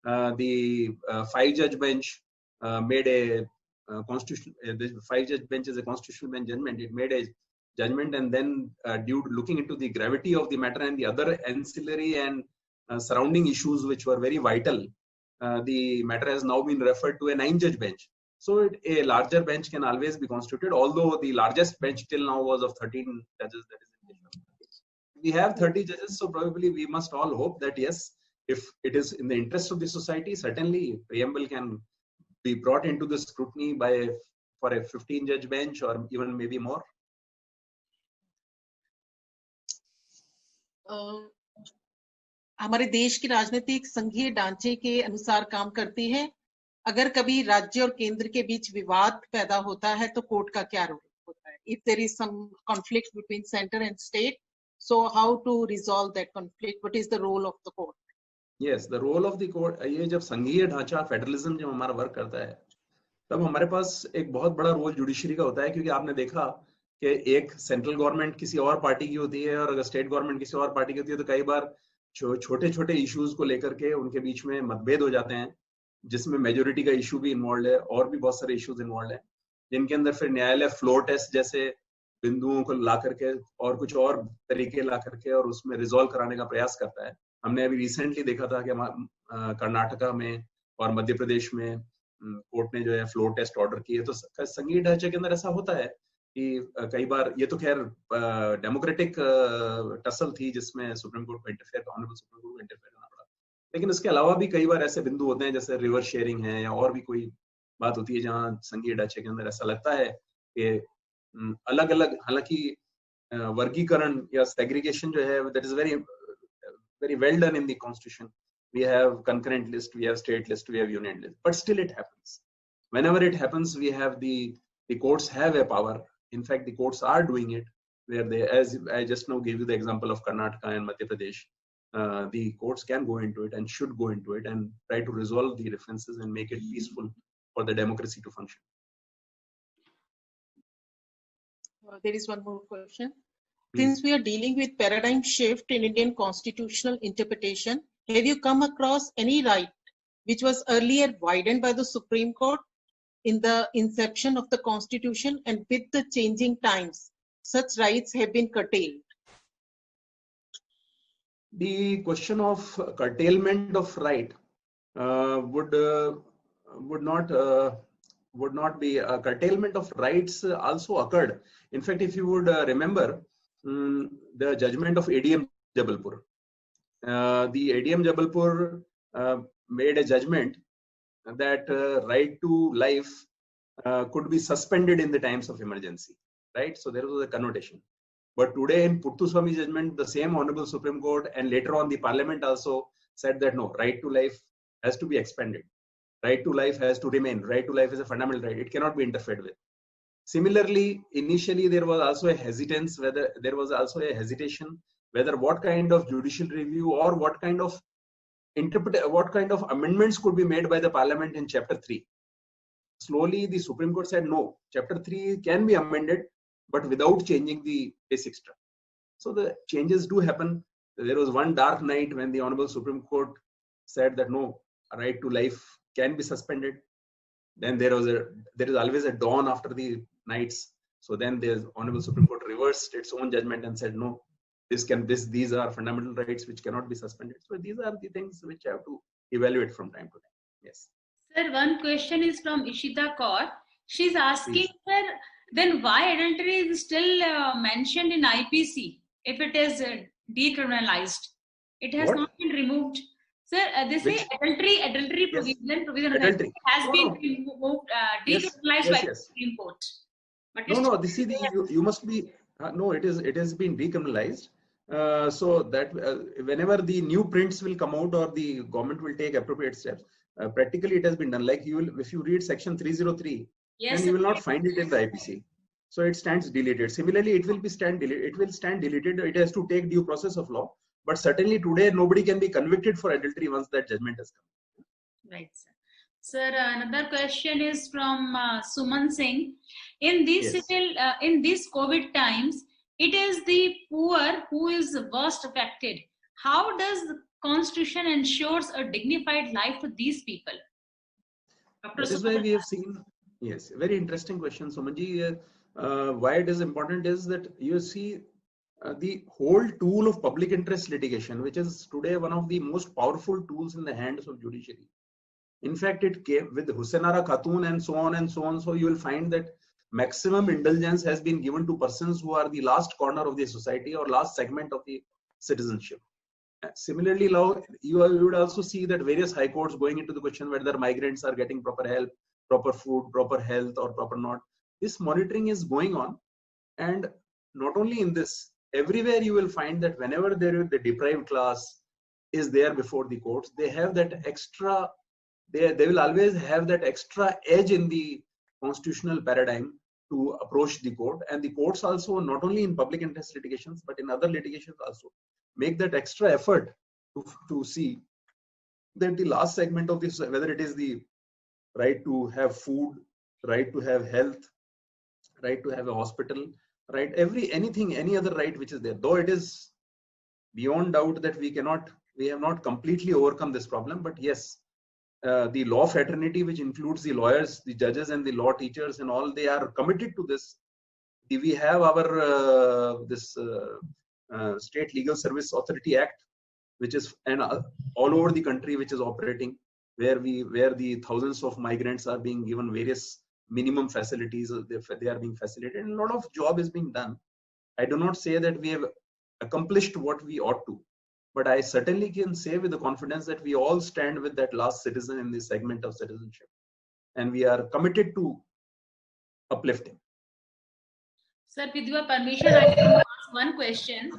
the 5-judge bench made a constitutional. The 5-judge bench is a constitutional bench judgment. It made a judgment, and then due to looking into the gravity of the matter and the other ancillary and surrounding issues which were very vital, the matter has now been referred to a 9-judge bench. So a larger bench can always be constituted, although the largest bench till now was of 13 judges. That is, we have 30 judges, so probably we must all hope that yes, if it is in the interest of the society, certainly preamble can be brought into the scrutiny for a 15-judge bench or even maybe more. हमारे देश की राजनीतिक संघीय ढांचे के अनुसार काम करती है. अगर कभी राज्य और केंद्र के बीच विवाद पैदा होता है तो कोर्ट का क्या रोल होता है? If there is some conflict between center and state, so how to resolve that conflict? What is the role of the court? Yes, the role of the court. ये जब संघीय ढांचा फेडरलिज्म जब हमारा वर्क करता है, तब हमारे पास एक बहुत बड़ा रोल जुडिशरी का होता है, क्योंकि आपने देखा कि एक सेंट्रल गवर्नमेंट किसी और पार्टी की होती है और अगर स्टेट गवर्नमेंट किसी और पार्टी की होती है, तो कई बार छोटे छोटे इश्यूज को लेकर के उनके बीच में मतभेद हो जाते हैं, जिसमें मेजोरिटी का इशू भी इन्वॉल्व है और भी बहुत सारे इश्यूज इन्वॉल्व है, जिनके अंदर फिर न्यायालय फ्लोर टेस्ट जैसे बिंदुओं को ला करके और कुछ और तरीके ला करके और उसमें रिजॉल्व कराने का प्रयास करता है. हमने अभी रिसेंटली देखा था कि कर्नाटका में और मध्य प्रदेश में कोर्ट ने जो है फ्लोर टेस्ट ऑर्डर किए. तो संघीय ढांचे के अंदर ऐसा होता है कि कई बार, ये तो खैर डेमोक्रेटिक टसल थी जिसमें सुप्रीम कोर्ट को इंटरफेयर, ऑनरेबल सुप्रीम कोर्ट को इंटरफेयर करना पड़ा, लेकिन इसके अलावा भी कई बार ऐसे बिंदु होते हैं जैसे रिवर शेयरिंग है या और भी कोई बात होती है जहां संघीय ढांचे के अंदर ऐसा लगता है कि अलग अलग, हालांकि वर्गीकरण या सेग्रीगेशन जो है that is very well done in the constitution. We have concurrent list, we have state list, we have union list, but still it happens. Whenever it happens, we have the courts have a power. In fact, the courts are doing it. where they, as I just now gave you the example of Karnataka and Madhya Pradesh, the courts can go into it and should go into it and try to resolve the differences and make it peaceful for the democracy to function. There is one more question. Since we are dealing with paradigm shift in Indian constitutional interpretation, have you come across any right which was earlier widened by the Supreme Court in the inception of the Constitution, and with the changing times, such rights have been curtailed? The question of curtailment of right would not be a curtailment of rights also occurred. In fact, if you would remember the judgment of ADM Jabalpur, the ADM Jabalpur made a judgment that right to life could be suspended in the times of emergency, right? So there was a connotation. But today in Puttaswamy judgment, the same Honorable Supreme Court and later on the Parliament also said that no, right to life has to be expanded. Right to life has to remain. Right to life is a fundamental right. It cannot be interfered with. Similarly, initially there was also a hesitance, whether there was also a hesitation whether what kind of judicial review or what kind of amendments could be made by the Parliament in Chapter 3. Slowly, the Supreme Court said no, Chapter 3 can be amended, but without changing the basic structure. So the changes do happen. There was one dark night when the Honorable Supreme Court said that no, a right to life can be suspended. Then there is always a dawn after the nights. So then the Honorable Supreme Court reversed its own judgment and said no, these are fundamental rights which cannot be suspended. So these are the things which I have to evaluate from time to time. Yes. Sir, one question is from Ishita Kaur. She's asking, sir, then why adultery is still mentioned in IPC if it is decriminalized? It has not been removed. Sir, they say adultery provision adultery has been removed, decriminalized by the Supreme Court. But you must be no. It has been decriminalized. So that whenever the new prints will come out or the government will take appropriate steps, practically it has been done. Like if you read Section 303, then you will not find it in the IPC. So it stands deleted. Similarly, it will stand deleted. It has to take due process of law. But certainly today, nobody can be convicted for adultery once that judgment has come. Right, sir. Sir, another question is from Suman Singh. In these in these COVID times, it is the poor who is worst affected. How does the Constitution ensures a dignified life to these people? That is why we have seen. Yes, very interesting question, Sumanji. Why it is important is that you see the whole tool of public interest litigation, which is today one of the most powerful tools in the hands of judiciary. In fact, it came with Hussainara Khatun and so on and so on. So you will find that maximum indulgence has been given to persons who are the last corner of the society or last segment of the citizenship. Similarly, now you would also see that various high courts going into the question whether migrants are getting proper help, proper food, proper health, or proper not. This monitoring is going on, and not only in this, everywhere you will find that whenever there is the deprived class is there before the courts, they have that extra. They will always have that extra edge in the constitutional paradigm to approach the court, and the courts also, not only in public interest litigations but in other litigations also, make that extra effort to see that the last segment of this, whether it is the right to have food, right to have health, right to have a hospital, right, any other right which is there, though it is beyond doubt that we have not completely overcome this problem, but yes, the law fraternity, which includes the lawyers, the judges, and the law teachers, and all, they are committed to this. We have our State Legal Service Authority Act, which is all over the country, which is operating, where the thousands of migrants are being given various minimum facilities. They are being facilitated, and a lot of job is being done. I do not say that we have accomplished what we ought to, but I certainly can say with the confidence that we all stand with that last citizen in this segment of citizenship, and we are committed to uplifting. Sir, with your permission, I will ask one question.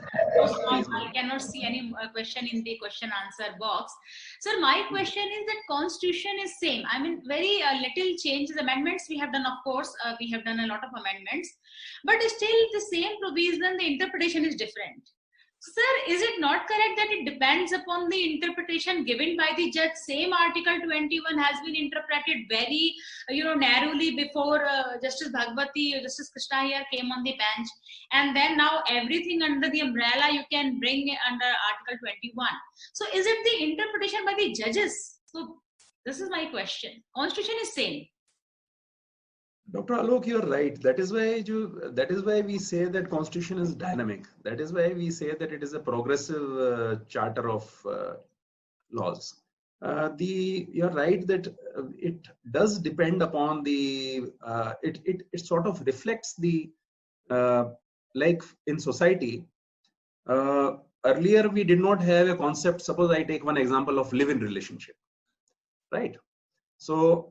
I cannot see any question in the question answer box. Sir, my question is that constitution is same. I mean, very little changes, amendments we have done, of course, we have done a lot of amendments, but still the same provision, the interpretation is different. Sir, is it not correct that it depends upon the interpretation given by the judge? Same Article 21 has been interpreted very, narrowly before Justice Bhagwati, Justice Krishna here came on the bench, and then now everything under the umbrella you can bring under Article 21. So, is it the interpretation by the judges? So, this is my question. Constitution is same. Dr. Alok, you're right. That is why we say that constitution is dynamic. That is why we say that it is a progressive charter of laws. You're right that it does depend upon the. It sort of reflects the like in society. Earlier we did not have a concept. Suppose I take one example of live-in relationship, right? So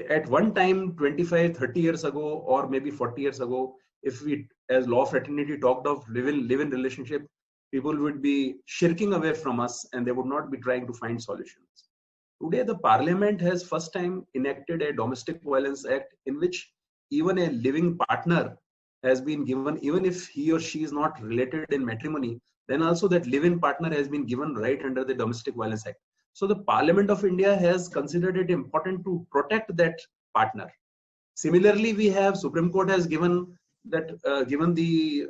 at one time, 25, 30 years ago, or maybe 40 years ago, if we as law fraternity talked of live-in relationship, people would be shirking away from us and they would not be trying to find solutions. Today, the parliament has first time enacted a domestic violence act in which even a living partner has been given, even if he or she is not related in matrimony, then also that live-in partner has been given right under the Domestic Violence Act. So the Parliament of India has considered it important to protect that partner. Similarly, we have Supreme Court has given that given the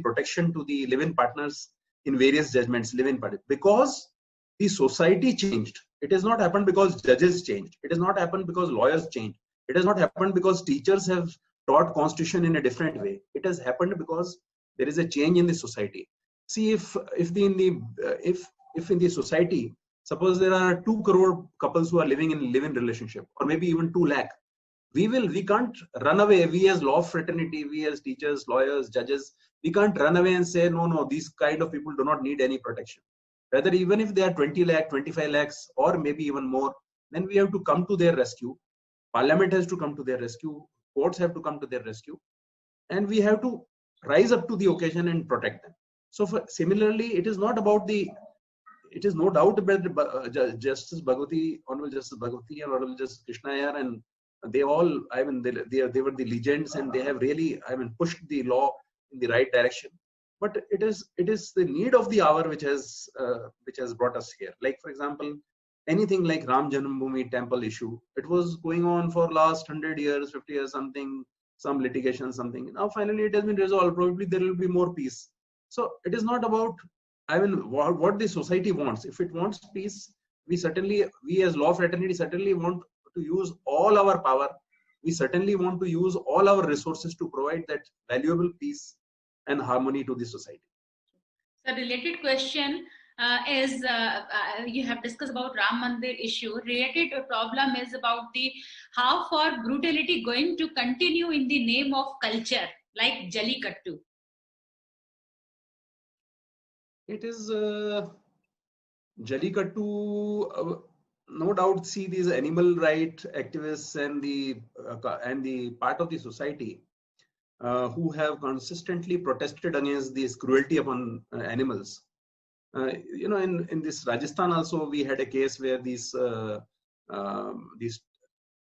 protection to the live-in partners in various judgments, live-in partners, because the society changed. It has not happened because judges changed. It has not happened because lawyers changed. It has not happened because teachers have taught constitution in a different way. It has happened because there is a change in the society. See, if in the society, suppose there are 2 crore couples who are living in live-in relationship, or maybe even 2 lakh, we can't run away. We as law fraternity, we as teachers, lawyers, judges, we can't run away and say, no, these kind of people do not need any protection. Rather, even if they are 20 lakh, 25 lakhs, or maybe even more, then we have to come to their rescue. Parliament has to come to their rescue. Courts have to come to their rescue. And we have to rise up to the occasion and protect them. So similarly, it is not about it is no doubt about Justice Bhagwati, Honorable Justice Bhagwati and Honorable Justice Krishnaiyer, and they all, I mean, they were the legends, and they have really, I mean, pushed the law in the right direction. But it is the need of the hour which has brought us here. Like, for example, anything like Ram Janmabhoomi temple issue, it was going on for last 100 years, 50 years, something, some litigation, something. Now finally it has been resolved. Probably there will be more peace. So it is not about, I mean, what the society wants. If it wants peace, we as law fraternity certainly want to use all our power. We certainly want to use all our resources to provide that valuable peace and harmony to the society. So related question is, you have discussed about Ram Mandir issue. Related problem is about the how far brutality going to continue in the name of culture, like Jallikattu. It is Jallikattu. No doubt, see, these animal rights activists and the part of the society who have consistently protested against this cruelty upon animals. In this Rajasthan also, we had a case where these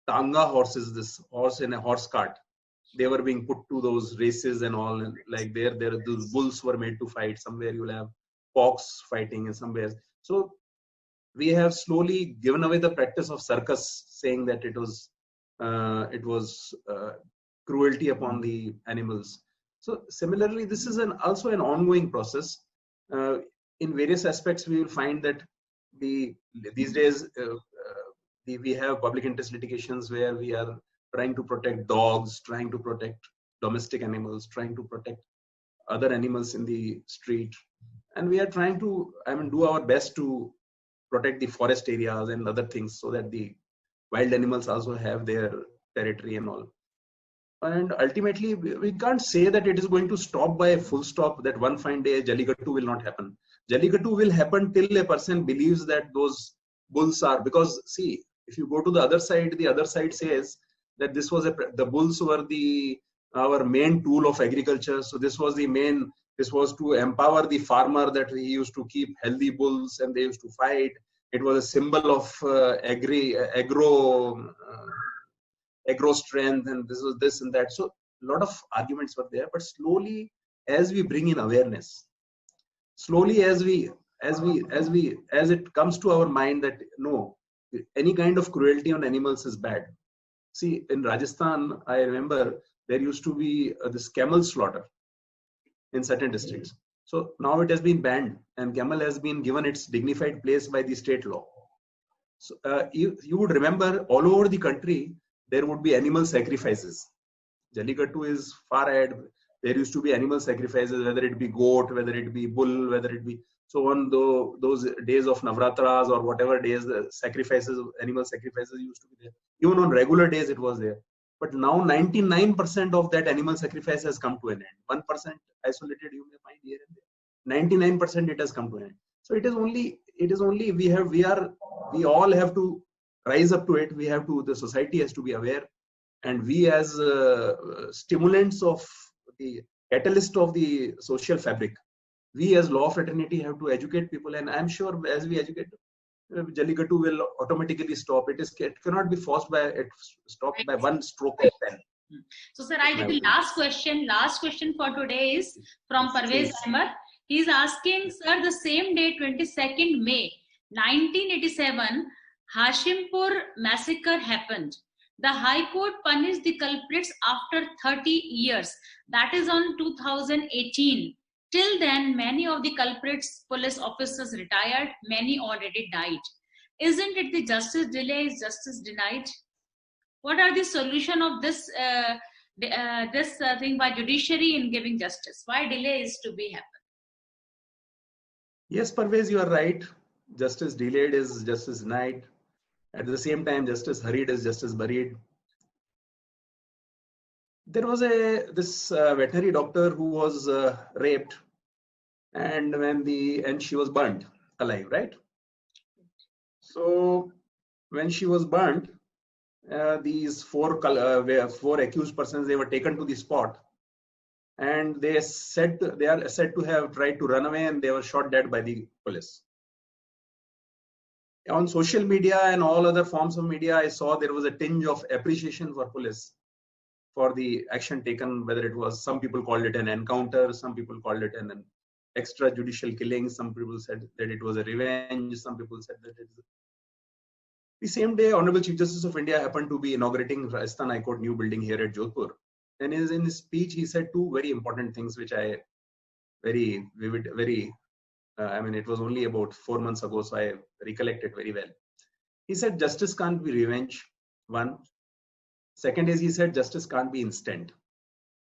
Tanga horses, this horse in a horse cart, they were being put to those races and all, and like those bulls were made to fight. Somewhere you'll have fox fighting, and somewhere. So we have slowly given away the practice of circus, saying that it was cruelty upon the animals. So similarly, this is also an ongoing process. In various aspects, we will find that these days we have public interest litigations where we are trying to protect dogs, trying to protect domestic animals, trying to protect other animals in the street, and we are trying to, do our best to protect the forest areas and other things, so that the wild animals also have their territory and all. And ultimately, we can't say that it is going to stop by a full stop, that one fine day Jallikattu will not happen. Jallikattu will happen till a person believes that those bulls are, because see, if you go to the other side says that this was the bulls were the our main tool of agriculture. So this was to empower the farmer, that he used to keep healthy bulls and they used to fight. It was a symbol of agro strength, and this was this and that. So a lot of arguments were there, but slowly, as we bring in awareness, slowly as it comes to our mind that no, any kind of cruelty on animals is bad. See, in Rajasthan, I remember there used to be this camel slaughter in certain districts. So now it has been banned, and camel has been given its dignified place by the state law. So you would remember all over the country there would be animal sacrifices. Jallikattu is far ahead. There used to be animal sacrifices, whether it be goat, whether it be bull, whether it be so on. Those days of Navratras or whatever days, the sacrifices, animal sacrifices used to be there. Even on regular days, it was there. But now 99% of that animal sacrifice has come to an end. 1% isolated you may find here and there. 99% it has come to an end. So it is only we all have to rise up to it. The society has to be aware, and we as stimulants of the catalyst of the social fabric, we as law fraternity have to educate people, and I'm sure as we educate, Jallikattu will automatically stop. It cannot be stopped by one stroke of pen. So sir, I get the last question for today is from Parvez Ahmed. He is asking, sir, the same day, 22nd May 1987, Hashimpur massacre happened. The High Court punished the culprits after 30 years. That is on 2018. Till then, many of the culprits, police officers retired. Many already died. Isn't it the justice delay is justice denied? What are the solution of this thing by judiciary in giving justice? Why delay is to be happen? Yes, Parvez, you are right. Justice delayed is justice denied. At the same time, justice hurried is justice buried. There was this veterinary doctor who was raped, and she was burnt alive, right? So when she was burnt, these four accused persons, they were taken to the spot, and they are said to have tried to run away, and they were shot dead by the police. On social media and all other forms of media, I saw there was a tinge of appreciation for police for the action taken, whether it was, some people called it an encounter, some people called it an extrajudicial killing, some people said that it was a revenge, some people said that it is. The same day, Honorable Chief Justice of India happened to be inaugurating Rajasthan High Court new building here at Jodhpur. And in his speech, he said two very important things, which I very vivid, it was only about 4 months ago, so I recollect it very well. He said, justice can't be revenge, one. Second is, he said, justice can't be instant.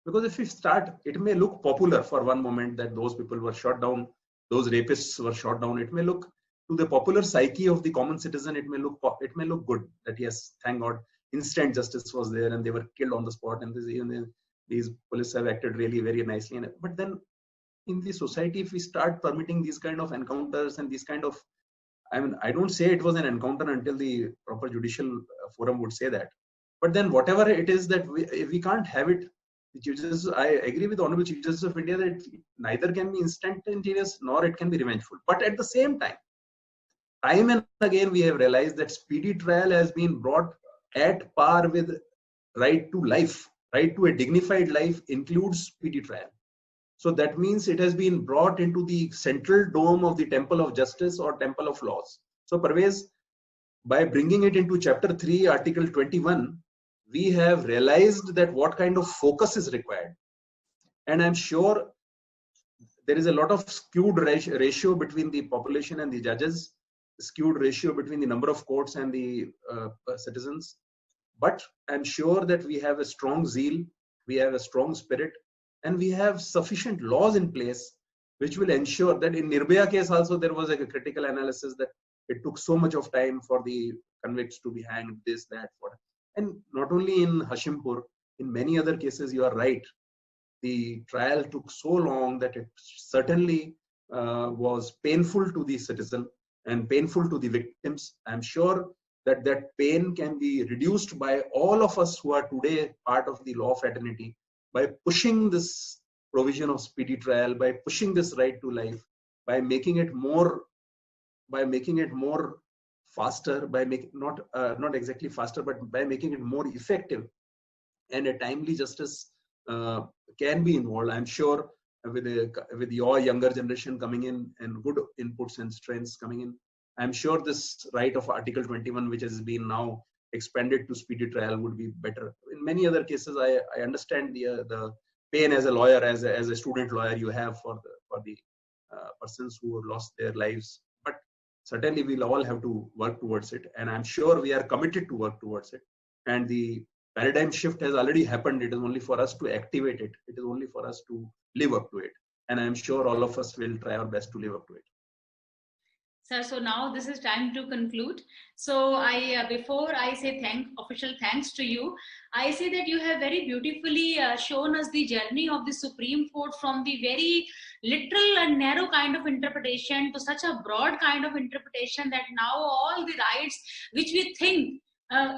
Because if we start, it may look popular for one moment that those people were shot down, those rapists were shot down. It may look, to the popular psyche of the common citizen, it may look good that yes, thank God, instant justice was there and they were killed on the spot, and these police have acted really very nicely. But then in the society, if we start permitting these kind of encounters and these kind of, I don't say it was an encounter until the proper judicial forum would say that. But then whatever it is that we can't have it. I agree with the Honorable Chief Justice of India that it neither can be instantaneous nor it can be revengeful. But at the same time and again, we have realized that speedy trial has been brought at par with right to life. Right to a dignified life includes speedy trial. So that means it has been brought into the central dome of the temple of justice or temple of laws. So Parvez, by bringing it into chapter 3, article 21, we have realized that what kind of focus is required. And I'm sure there is a lot of skewed ratio between the population and the judges, skewed ratio between the number of courts and the citizens. But I'm sure that we have a strong zeal, we have a strong spirit, and we have sufficient laws in place which will ensure that in Nirbhaya case also there was a critical analysis that it took so much of time for the convicts to be hanged, this, that, what. And not only in Hashimpur, in many other cases, you are right. The trial took so long that it certainly was painful to the citizen and painful to the victims. I'm sure that that pain can be reduced by all of us who are today part of the law fraternity, by pushing this provision of speedy trial, by pushing this right to life, by making it more faster, by making not exactly faster, but by making it more effective, and a timely justice can be involved. I'm sure with your younger generation coming in and good inputs and strengths coming in, I'm sure this right of Article 21, which has been now expanded to speedy trial, would be better. In many other cases, I understand the pain as a lawyer, as a student lawyer, you have for the persons who have lost their lives. But certainly we'll all have to work towards it, and I'm sure we are committed to work towards it. And the paradigm shift has already happened. It is only for us to activate it. It is only for us to live up to it. And I'm sure all of us will try our best to live up to it. Sir, so now this is time to conclude. So before I say official thanks to you, I say that you have very beautifully shown us the journey of the Supreme Court from the very literal and narrow kind of interpretation to such a broad kind of interpretation that now all the rights which we think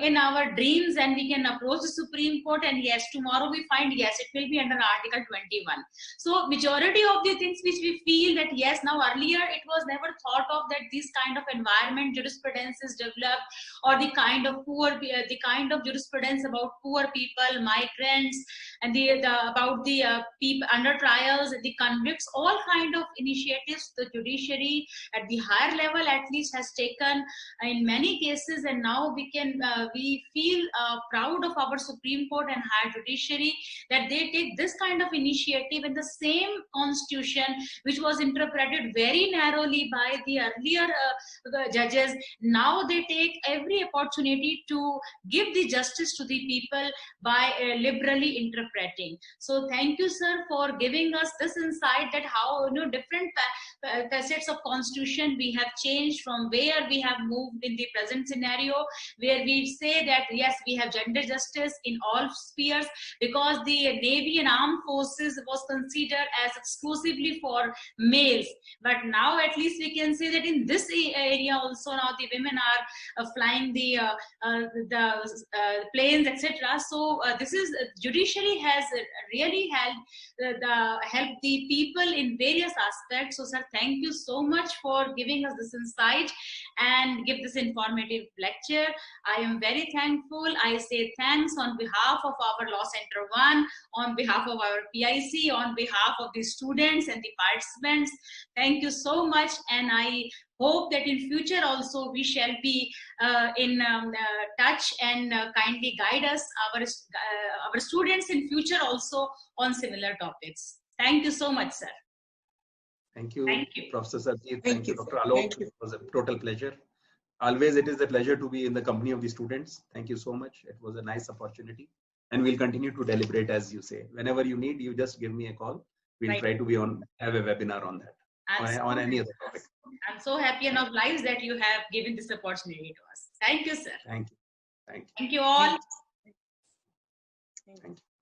in our dreams, and we can approach the Supreme Court, and yes, tomorrow we find yes, it will be under Article 21. So majority of the things which we feel that yes, now earlier it was never thought of that this kind of environment jurisprudence is developed, or the kind of jurisprudence about poor people, migrants, and about the people under trials, the convicts, all kind of initiatives the judiciary at the higher level at least has taken in many cases, and now we feel proud of our Supreme Court and higher judiciary that they take this kind of initiative in the same constitution which was interpreted very narrowly by the earlier judges. Now they take every opportunity to give the justice to the people by liberally interpreting. So thank you, sir, for giving us this insight that how different facets of constitution we have changed from where we have moved in the present scenario, where we say that yes, we have gender justice in all spheres, because the Navy and armed forces was considered as exclusively for males. But now at least we can say that in this area also now the women are flying the planes, etc. So this is judiciary has really helped the people in various aspects. So sir, thank you so much for giving us this insight and give this informative lecture. I am very thankful. I say thanks on behalf of our Law Center 1, on behalf of our PIC, on behalf of the students and the participants. Thank you so much, and I hope that in future also we shall be in touch and kindly guide us, our students in future also on similar topics. Thank you so much, sir. Thank you, Thank you. Professor Sarjeet. Thank you, Dr. Alok. It was a total pleasure. Always it is a pleasure to be in the company of the students. Thank you so much. It was a nice opportunity. And we'll continue to deliberate, as you say. Whenever you need, you just give me a call. We'll try to have a webinar on that, on any other topic. I'm so happy and obliged that you have given this opportunity to us. Thank you, sir. Thank you. Thank you. Thank you all. Thank you.